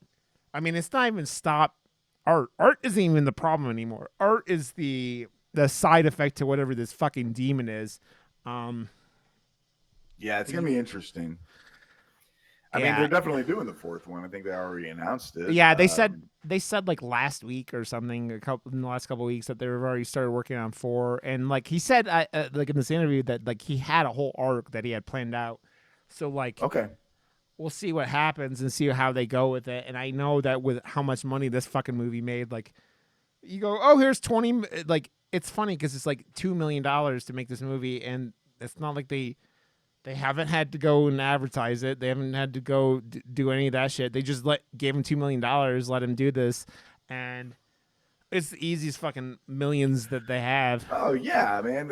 I mean, it's not even stop art. Art isn't even the problem anymore. Art is the side effect to whatever this fucking demon is. Um, Yeah, it's gonna be interesting. I mean, yeah, they're definitely doing the fourth one. I think they already announced it. yeah. They said like last week or something, a couple in the last couple of weeks that they've already started working on four. And like he said, like in this interview that like he had a whole arc that he had planned out. So like Okay. we'll see what happens and see how they go with it. And I know that with how much money this fucking movie made, like you go, oh, here's 20. Like it's funny because it's like $2 million to make this movie, and it's not like they haven't had to go and advertise it. They haven't had to go do any of that shit. They just gave him $2 million, let him do this, and it's the easiest fucking millions that they have. Oh yeah, man.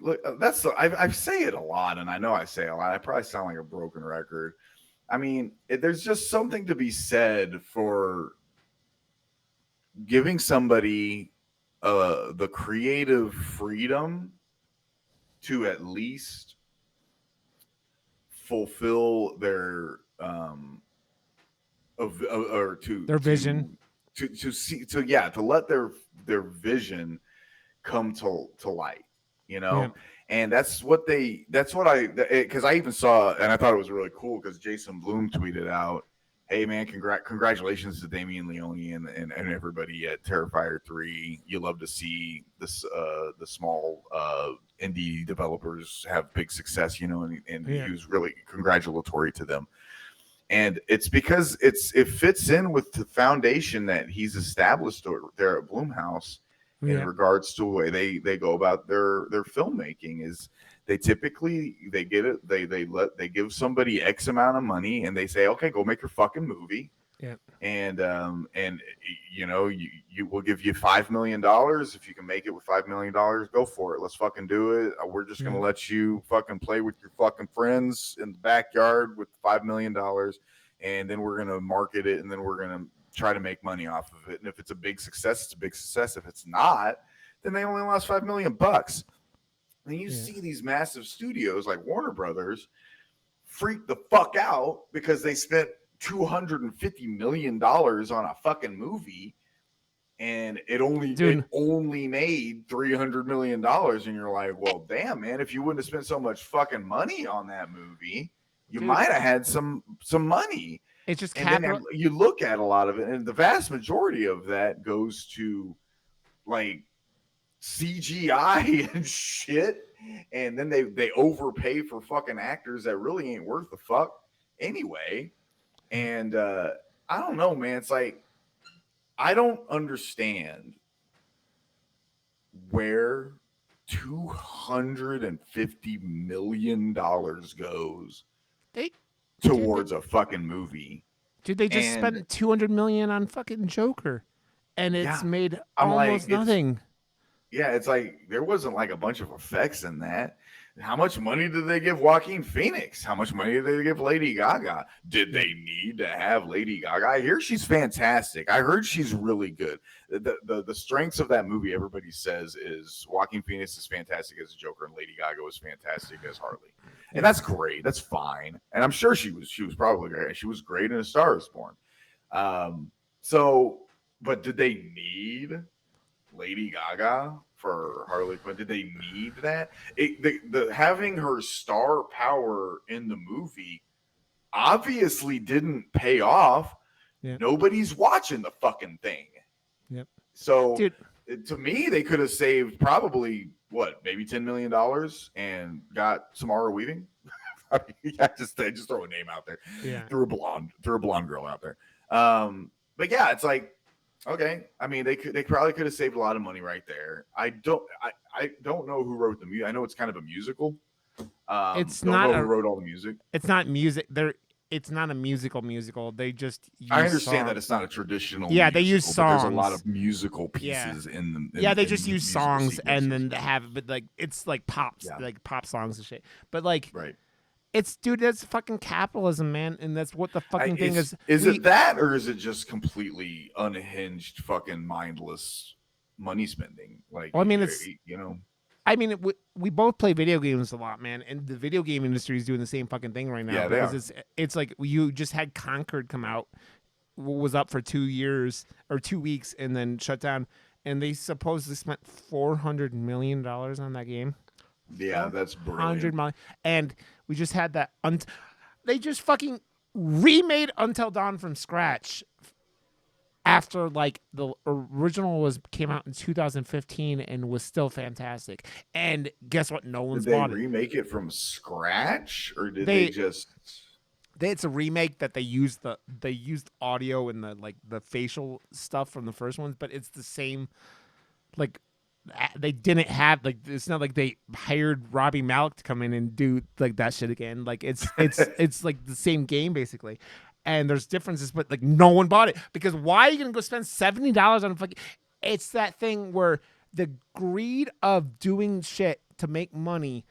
Look. That's I say it a lot, and I know I say a lot. I probably sound like a broken record. I mean, there's just something to be said for giving somebody the creative freedom to at least fulfill their or Their vision. to see to yeah to let their vision come to light, you Yeah, know. And that's what I because I even saw and I thought it was really cool because Jason Bloom tweeted out, hey man, congratulations to Damien Leone and everybody at Terrifier 3. You love to see this the small indie developers have big success, you know, and yeah, he was really congratulatory to them. And it's because it fits in with the foundation that he's established there at Bloomhouse in yeah, regards to the way they go about their filmmaking is they typically they get it they give somebody X amount of money and they say, okay, go make your fucking movie. yeah, And you know, you will give you $5 million if you can make it with $5 million. Go for it. Let's fucking do it. We're just yeah, gonna let you fucking play with your fucking friends in the backyard with $5 million, and then we're gonna market it, and then we're gonna try to make money off of it. And if it's a big success, it's a big success. If it's not, then they only lost $5 million. And you yeah, see these massive studios like Warner Brothers freak the fuck out because they spent $250 million on a fucking movie and it Dude, only made $300 million, and you're like, well, damn, man, if you wouldn't have spent so much fucking money on that movie, you dude, might have had some money. it's just And then capital. you look at a lot of it, and the vast majority of that goes to like CGI and shit. And then they overpay for fucking actors that really ain't worth the fuck anyway. And I don't know, man. It's like I don't understand where $250 million goes They, dude, towards a fucking movie. dude, they just And spent 200 million on fucking Joker, and it's yeah, made I'm like, almost nothing. it's like there wasn't like a bunch of effects in that. How much money did they give Joaquin Phoenix? How much money did they give Lady Gaga? Did they need to have Lady Gaga? I hear she's fantastic. I heard she's really good. The strengths of that movie, everybody says, is Joaquin Phoenix is fantastic as Joker and Lady Gaga was fantastic as Harley. And that's great. That's fine. And I'm sure she was probably great. She was great in A Star Is Born. So, but did they need Lady Gaga for Harley Quinn? Did they need that? The having her star power in the movie obviously didn't pay off. Yep. Nobody's watching the fucking thing. Yep. So Dude, to me, they could have saved probably what, maybe $10 million and got Samara Weaving. I mean, I just throw a name out there. yeah. Threw a blonde girl out there. But yeah, it's like, okay. I mean, they probably could have saved a lot of money right there. I don't know who wrote the music. I know it's kind of a musical. It's don't not know a, who wrote all the music. it's not music. It's not a musical. They just use I understand songs. that it's not a traditional. Yeah, they musical, use but there's a lot songs. of musical Yeah. pieces in them. Yeah, they in just the use musical songs and sequences. then they have, but like it's like pops, Yeah. like pop songs and shit. But like, Right. it's dude, that's fucking capitalism, man, and that's what the fucking thing is. Is it that, or is it just completely unhinged, fucking mindless money spending? Like, Well, I mean, it's. you know. I mean, we both play video games a lot, man, and the video game industry is doing the same fucking thing right now. Yeah, they because it's like you just had Concord come out, was up for 2 years or 2 weeks, and then shut down, and they supposedly spent $400 million on that game. Yeah, that's brilliant. 100 million, and we just had that. They just fucking remade Until Dawn from scratch after like the original came out in 2015 and was still fantastic. And guess what? No one's Did they bought it. remake it from scratch, or did they just? It's a remake that they used audio and the facial stuff from the first ones, but it's the same. Like they didn't have it's not like they hired Robbie Malek to come in and do like that shit again. Like it's like the same game basically. And there's differences, but like no one bought it because why are you gonna go spend $70 on a fucking? It's that thing where the greed of doing shit to make money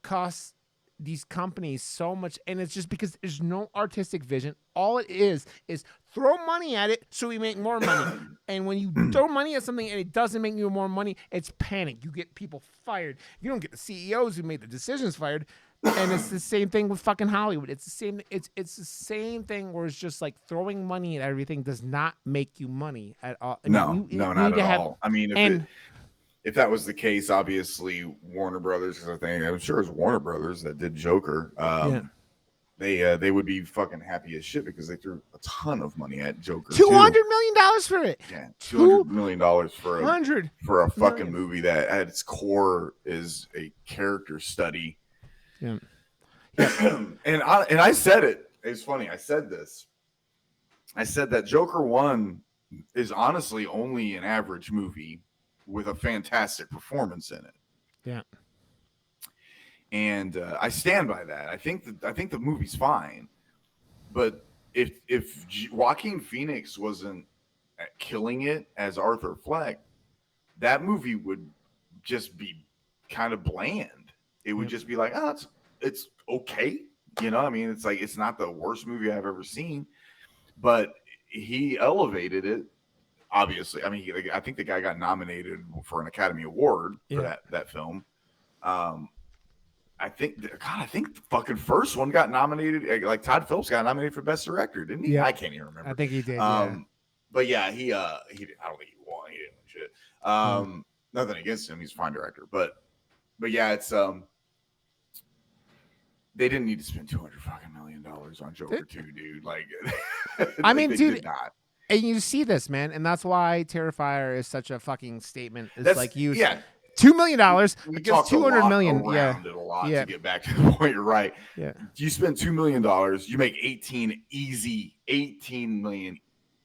costs these companies so much, and it's just because there's no artistic vision. All it is throw money at it so we make more money. And when you throw money at something and it doesn't make you more money, it's panic. You get people fired. You don't get the CEOs who made the decisions fired. And it's the same thing with fucking Hollywood. It's the same. It's the same thing where it's just like throwing money at everything does not make you money at all. I mean, not at all. I mean, if that was the case, obviously Warner Brothers, because I'm sure it's Warner Brothers that did Joker. They would be fucking happy as shit because they threw a ton of money at Joker. $200 million for it. Yeah, $200 million for a fucking million. movie that at its core is a character study. Yeah. and I said it. It's funny. I said this. I said that Joker 1 is honestly only an average movie with a fantastic performance in it. Yeah. And I stand by that. I think the movie's fine, but if Joaquin Phoenix wasn't killing it as Arthur Fleck, that movie would just be kind of bland. It would just be like, oh, it's okay. You know, I mean, it's like it's not the worst movie I've ever seen, but he elevated it. Obviously, I mean, I think the guy got nominated for an Academy Award for that film. I think the fucking first one got nominated. Like Todd Phillips got nominated for Best Director, didn't he? Yeah. I can't even remember. I think he did. But yeah, he I don't think he won. He Nothing against him; he's a fine director, but yeah, it's they didn't need to spend $200 million on Joker 2, dude. Like, I mean, they dude, did not. and you see this, man, and that's why Terrifier is such a fucking statement. It's That's like you, yeah. $2 million We against talked a 200 lot million. around it a lot Yeah. to get back to the point. You're right. Yeah. You spend $2 million, you make 18 easy, 18 million,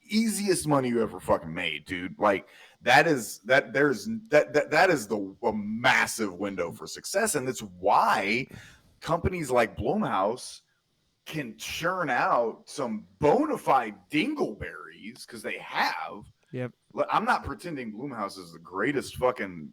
easiest money you ever fucking made, dude. Like that is that is a massive window for success, and that's why companies like Blumhouse can churn out some bona fide dingleberries because they have. Yep. I'm not pretending Blumhouse is the greatest fucking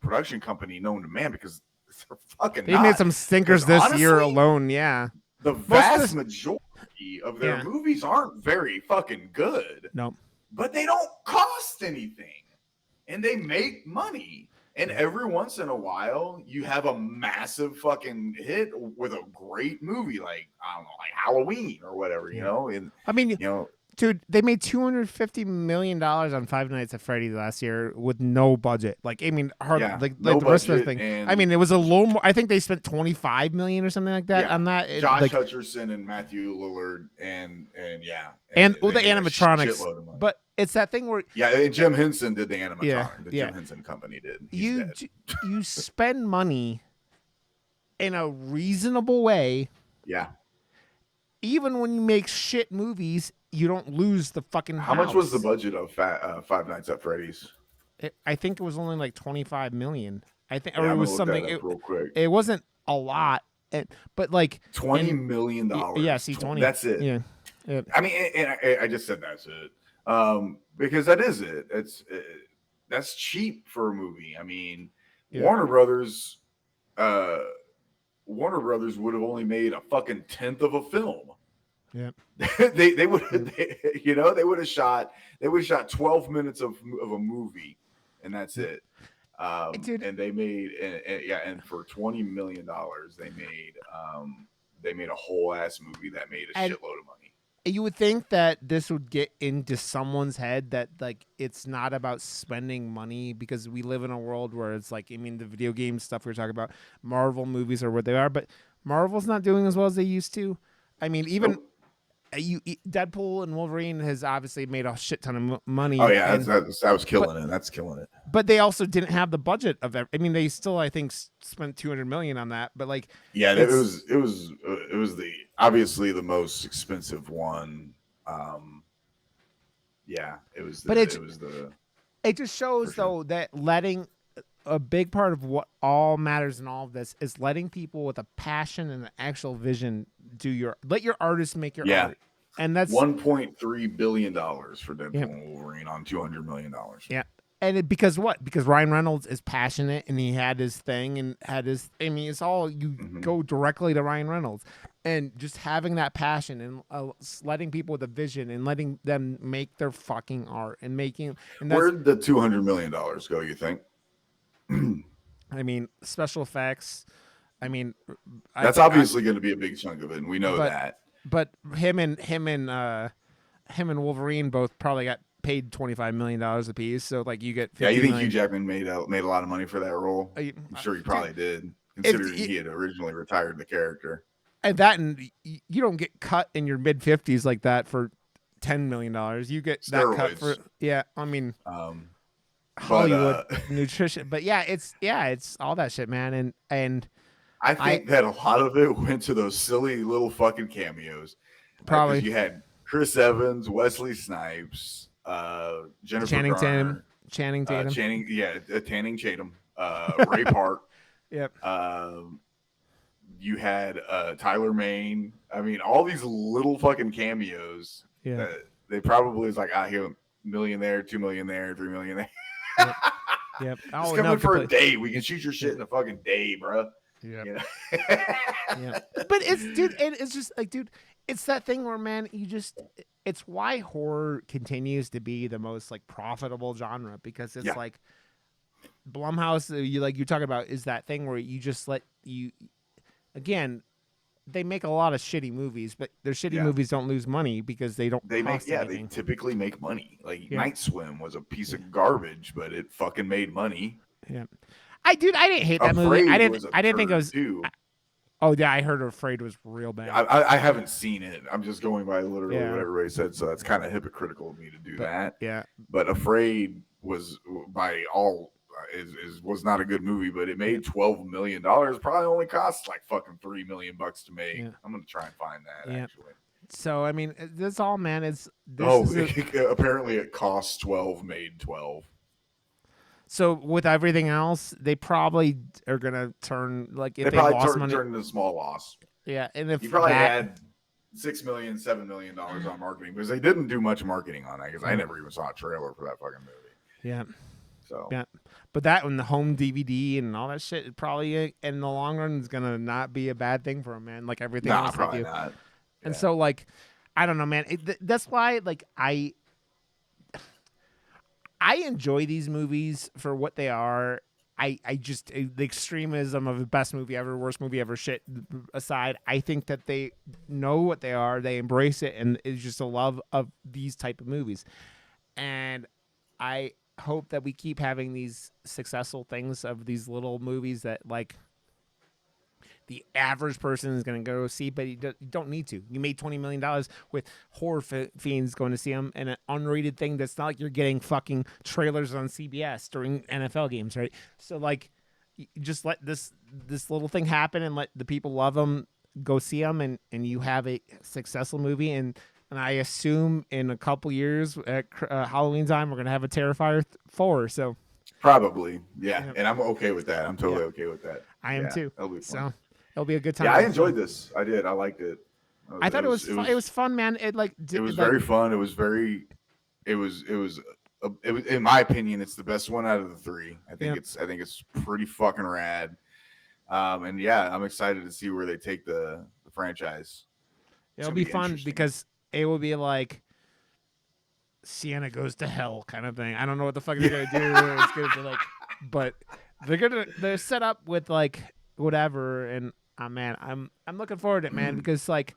production company known to man, because they're fucking They not. made some stinkers Because this year honestly, alone. Yeah. The vast majority of their movies aren't very fucking good. Nope. But they don't cost anything, and they make money. And every once in a while, you have a massive fucking hit with a great movie, like I don't know, like Halloween or whatever, you know. And I mean, you know, dude, they made $250 million on Five Nights at Freddy's last year with no budget. Like, I mean, no the rest of the budget, thing. I mean, it was a little more. I think they spent $25 million or something like that on that. Josh like, Hutcherson and Matthew Lillard and the animatronics. But it's that thing where and Jim Henson did the animatronic. Yeah, Jim Henson company did. You spend money in a reasonable way. Yeah. Even when you make shit movies, you don't lose the fucking How much was the budget of Five Nights at Freddy's? I think it was only like $25 million. I think, or Yeah, it was something. Real quick. It wasn't a lot, but like $20 million. Yeah, see, 20. That's it. Yeah. I mean, and I just said that's it. Because that is it. That's cheap for a movie. I mean, Warner Brothers would have only made a fucking tenth of a film. Yeah. they would have shot 12 minutes of a movie, and that's it. And they made and for $20 million they made a whole ass movie that made a shitload of money. You would think that this would get into someone's head that like it's not about spending money, because we live in a world where it's like, I mean, the video game stuff we were talking about, Marvel movies are what they are, but Marvel's not doing as well as they used to. I mean, even Deadpool and Wolverine has obviously made a shit ton of money. Oh yeah, that was killing it. That's killing it. But they also didn't have the budget of that. I mean, they still, I think, spent $200 million on that. But like, it was the obviously the most expensive one. It just shows though that letting a big part of what all matters in all of this is letting people with a passion and an actual vision let your artists make your art. And that's $1.3 billion for Deadpool and Wolverine on $200 million. Yeah. And because Ryan Reynolds is passionate and he had his thing and it's all go directly to Ryan Reynolds, and just having that passion and letting people with a vision and letting them make their fucking art and where'd the $200 million go, you think? I mean, special effects. I mean, that's obviously going to be a big chunk of it, and we know that. But him and Wolverine both probably got paid $25 million a piece. So like you get you think Hugh Jackman made a lot of money for that role? I'm sure he probably did, considering he had originally retired the character. And you don't get cut in your mid 50s like that for $10 million. You get Steroids. that cut for I mean. Hollywood nutrition, but it's all that shit, man, and I think that a lot of it went to those silly little fucking cameos. Probably you had Chris Evans, Wesley Snipes, Jennifer Garner, Channing Tatum, Ray Park. Yep. You had Tyler Mane. I mean, all these little fucking cameos. Yeah. They probably was like, here, $1 million there, $2 million there, $3 million there. Yep. Just come in for a day. We can shoot your shit in a fucking day, bro. Yeah. You know? Yeah. But it's just like, dude, it's that thing where, man, it's why horror continues to be the most like profitable genre, because it's like Blumhouse, you're talking about, is that thing where you just again, they make a lot of shitty movies, but their shitty Yeah. movies don't lose money because they don't cost They anything. typically make money. Like Yeah, Night Swim was a piece yeah, of garbage, but it fucking made money. yeah. I didn't hate that movie. Afraid was a I didn't think it turd was. too. Oh yeah, I heard Afraid was real bad. I haven't seen it. I'm just going by literally Yeah, what everybody said, so that's kind of hypocritical of me to do but that. yeah, But Afraid was by all was not a good movie, but it made $12 million. Probably only cost like fucking $3 million to make. yeah, I'm gonna try and find that yeah. actually. So I mean, that's all, man. This Oh, is a, apparently it costs 12, made 12. so with everything else, they probably are gonna turn like if They they probably lost money. turned into a small loss. Yeah, and if You probably that, had $6 million, $7 million on marketing because they didn't do much marketing on that because I never even saw a trailer for that fucking movie. yeah, So yeah, but that and the home DVD and all that shit, it probably in the long run is gonna not be a bad thing for them, man. Like everything nah, else they probably do. not. And Yeah. so like, I don't know, man. That's why like I enjoy these movies for what they are. I just the extremism of the best movie ever, worst movie ever shit aside, I think that they know what they are, they embrace it, and it's just a love of these type of movies. And I hope that we keep having these successful things of these little movies that like the average person is going to go see, but you don't need to. You made $20 million with horror fiends going to see them and an unrated thing that's not like you're getting fucking trailers on CBS during NFL games, right? So like, just let this little thing happen and let the people love them, go see them, and you have a successful movie. And I assume in a couple years at Halloween time we're gonna have a Terrifier 4. So Probably, yeah. yeah, And I'm okay with that. I'm totally yeah, okay with that. I am Yeah, too. that'll be fun. So it'll be a good time. Yeah, I enjoyed this. I did. I liked it. I thought it was fun, man. It was Like very fun. It was very. It was in my opinion, it's the best one out of the three. I think it's pretty fucking rad. And yeah, I'm excited to see where they take the franchise. it'll be fun because it will be like Sienna goes to hell kind of thing. I don't know what the fuck they're gonna do. It's gonna be like, but they're set up with like whatever. And man, I'm looking forward to it, man, because like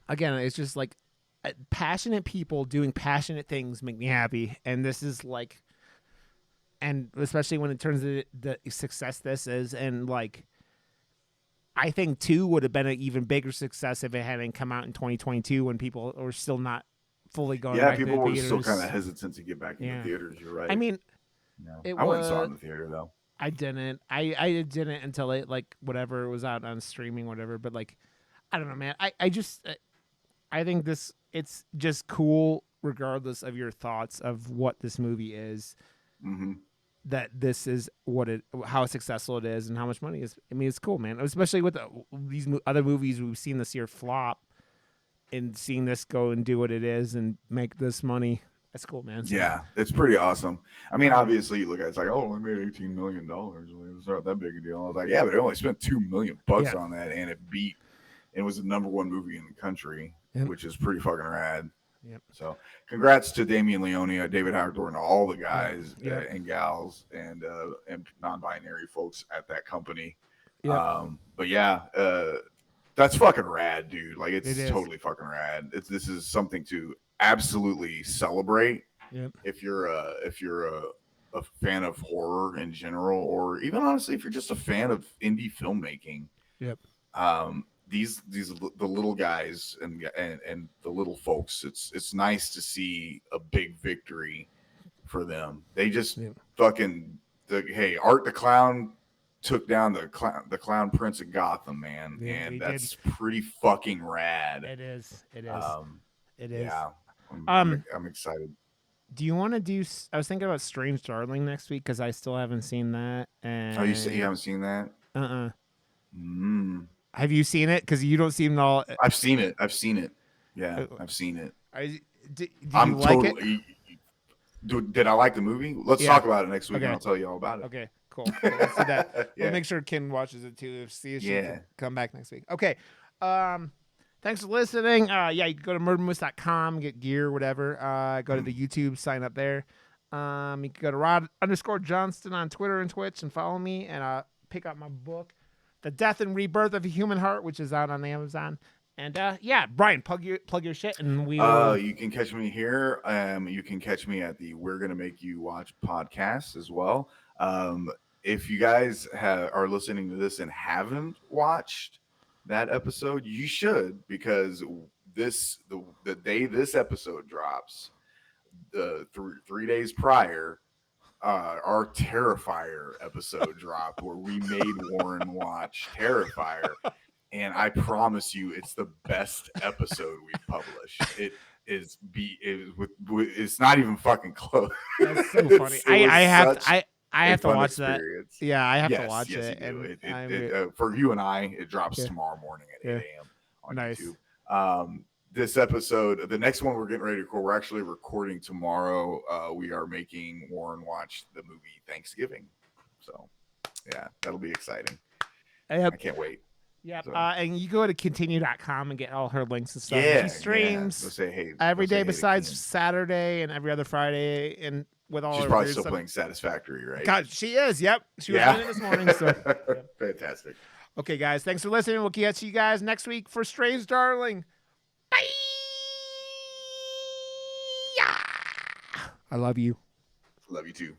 again, it's just like passionate people doing passionate things make me happy, and this is like, and especially when it turns to the success this is, and like. I think 2 would have been an even bigger success if it hadn't come out in 2022 when people were still not fully going Yeah, back to the people were theaters. still kind of hesitant to get back into Yeah. theaters. You're right. I mean, I went and saw it in the theater though. I didn't. I didn't until it like whatever it was out on streaming, whatever. But like, I don't know, man. I just I think it's just cool, regardless of your thoughts of what this movie is. Mm-hmm. That this is how successful it is, and how much money is. I mean, it's cool, man. Especially with these other movies we've seen this year flop, and seeing this go and do what it is and make this money. That's cool, man. So, Yeah, it's pretty awesome. I mean, obviously, you look at it, it's like, oh, I made $18 million. It's not that big a deal. I was like, yeah, but it only spent $2 million on that, and it beat. It was the number one movie in the country, which is pretty fucking rad. Yep. So, congrats to Damien Leone, David Howard Thornton, all the guys and gals and non-binary folks at that company. Yep. But yeah, that's fucking rad, dude. Like it's totally fucking rad. This is something to absolutely celebrate. Yep. If you're a fan of horror in general, or even honestly, if you're just a fan of indie filmmaking. Yep. These the little guys and the little folks, it's nice to see a big victory for them. They just fucking hey, Art the Clown took down the clown prince of Gotham, man, and that's pretty fucking rad. It is. It is. Yeah, I'm excited. Do you want to do? I was thinking about Strange Darling next week because I still haven't seen that. And oh, you haven't seen that? Have you seen it? Because you don't seem all. I've seen it. Yeah, I've seen it. Did you like it? Did I like the movie? Let's talk about it next week, and I'll tell you all about it. Okay, cool. Let's do that. We'll make sure Ken watches it too. See if she can come back next week. Okay. Thanks for listening. You can go to murdermoose.com, get gear, whatever. Go to the YouTube, sign up there. You can go to Rod_Johnston on Twitter and Twitch and follow me, and pick up my book. The Death and Rebirth of a Human Heart, which is out on Amazon. And yeah, Brian, plug your shit, and we will. You can catch me here. You can catch me at the We're Gonna Make You Watch podcast as well. If you guys are listening to this and haven't watched that episode, you should, because the day this episode drops, the 3 days prior, our Terrifier episode dropped where we made Warren watch Terrifier, and I promise you, it's the best episode we've published. It's not even fucking close. That's so funny. I have to watch experience. that. Yeah, I have to Yes, watch yes, it. you do. And For you and I, it drops Yeah. tomorrow morning at 8 a.m. on Nice. YouTube. This episode, the next one we're getting ready to record, we're actually recording tomorrow. We are making Warren watch the movie Thanksgiving. So, yeah, that'll be exciting. I can't wait. Yep. So. And you go to continue.com and get all her links and stuff. Yeah, She streams Go say hey, every go say day hey to besides Kim. Saturday and every other Friday, and with all She's her probably weird still stuff. playing Satisfactory, right? God, she is. Yep. She was doing it this morning. So Fantastic. okay, guys, thanks for listening. We'll catch you guys next week for Strays Darling. Bye. I love you. Love you too.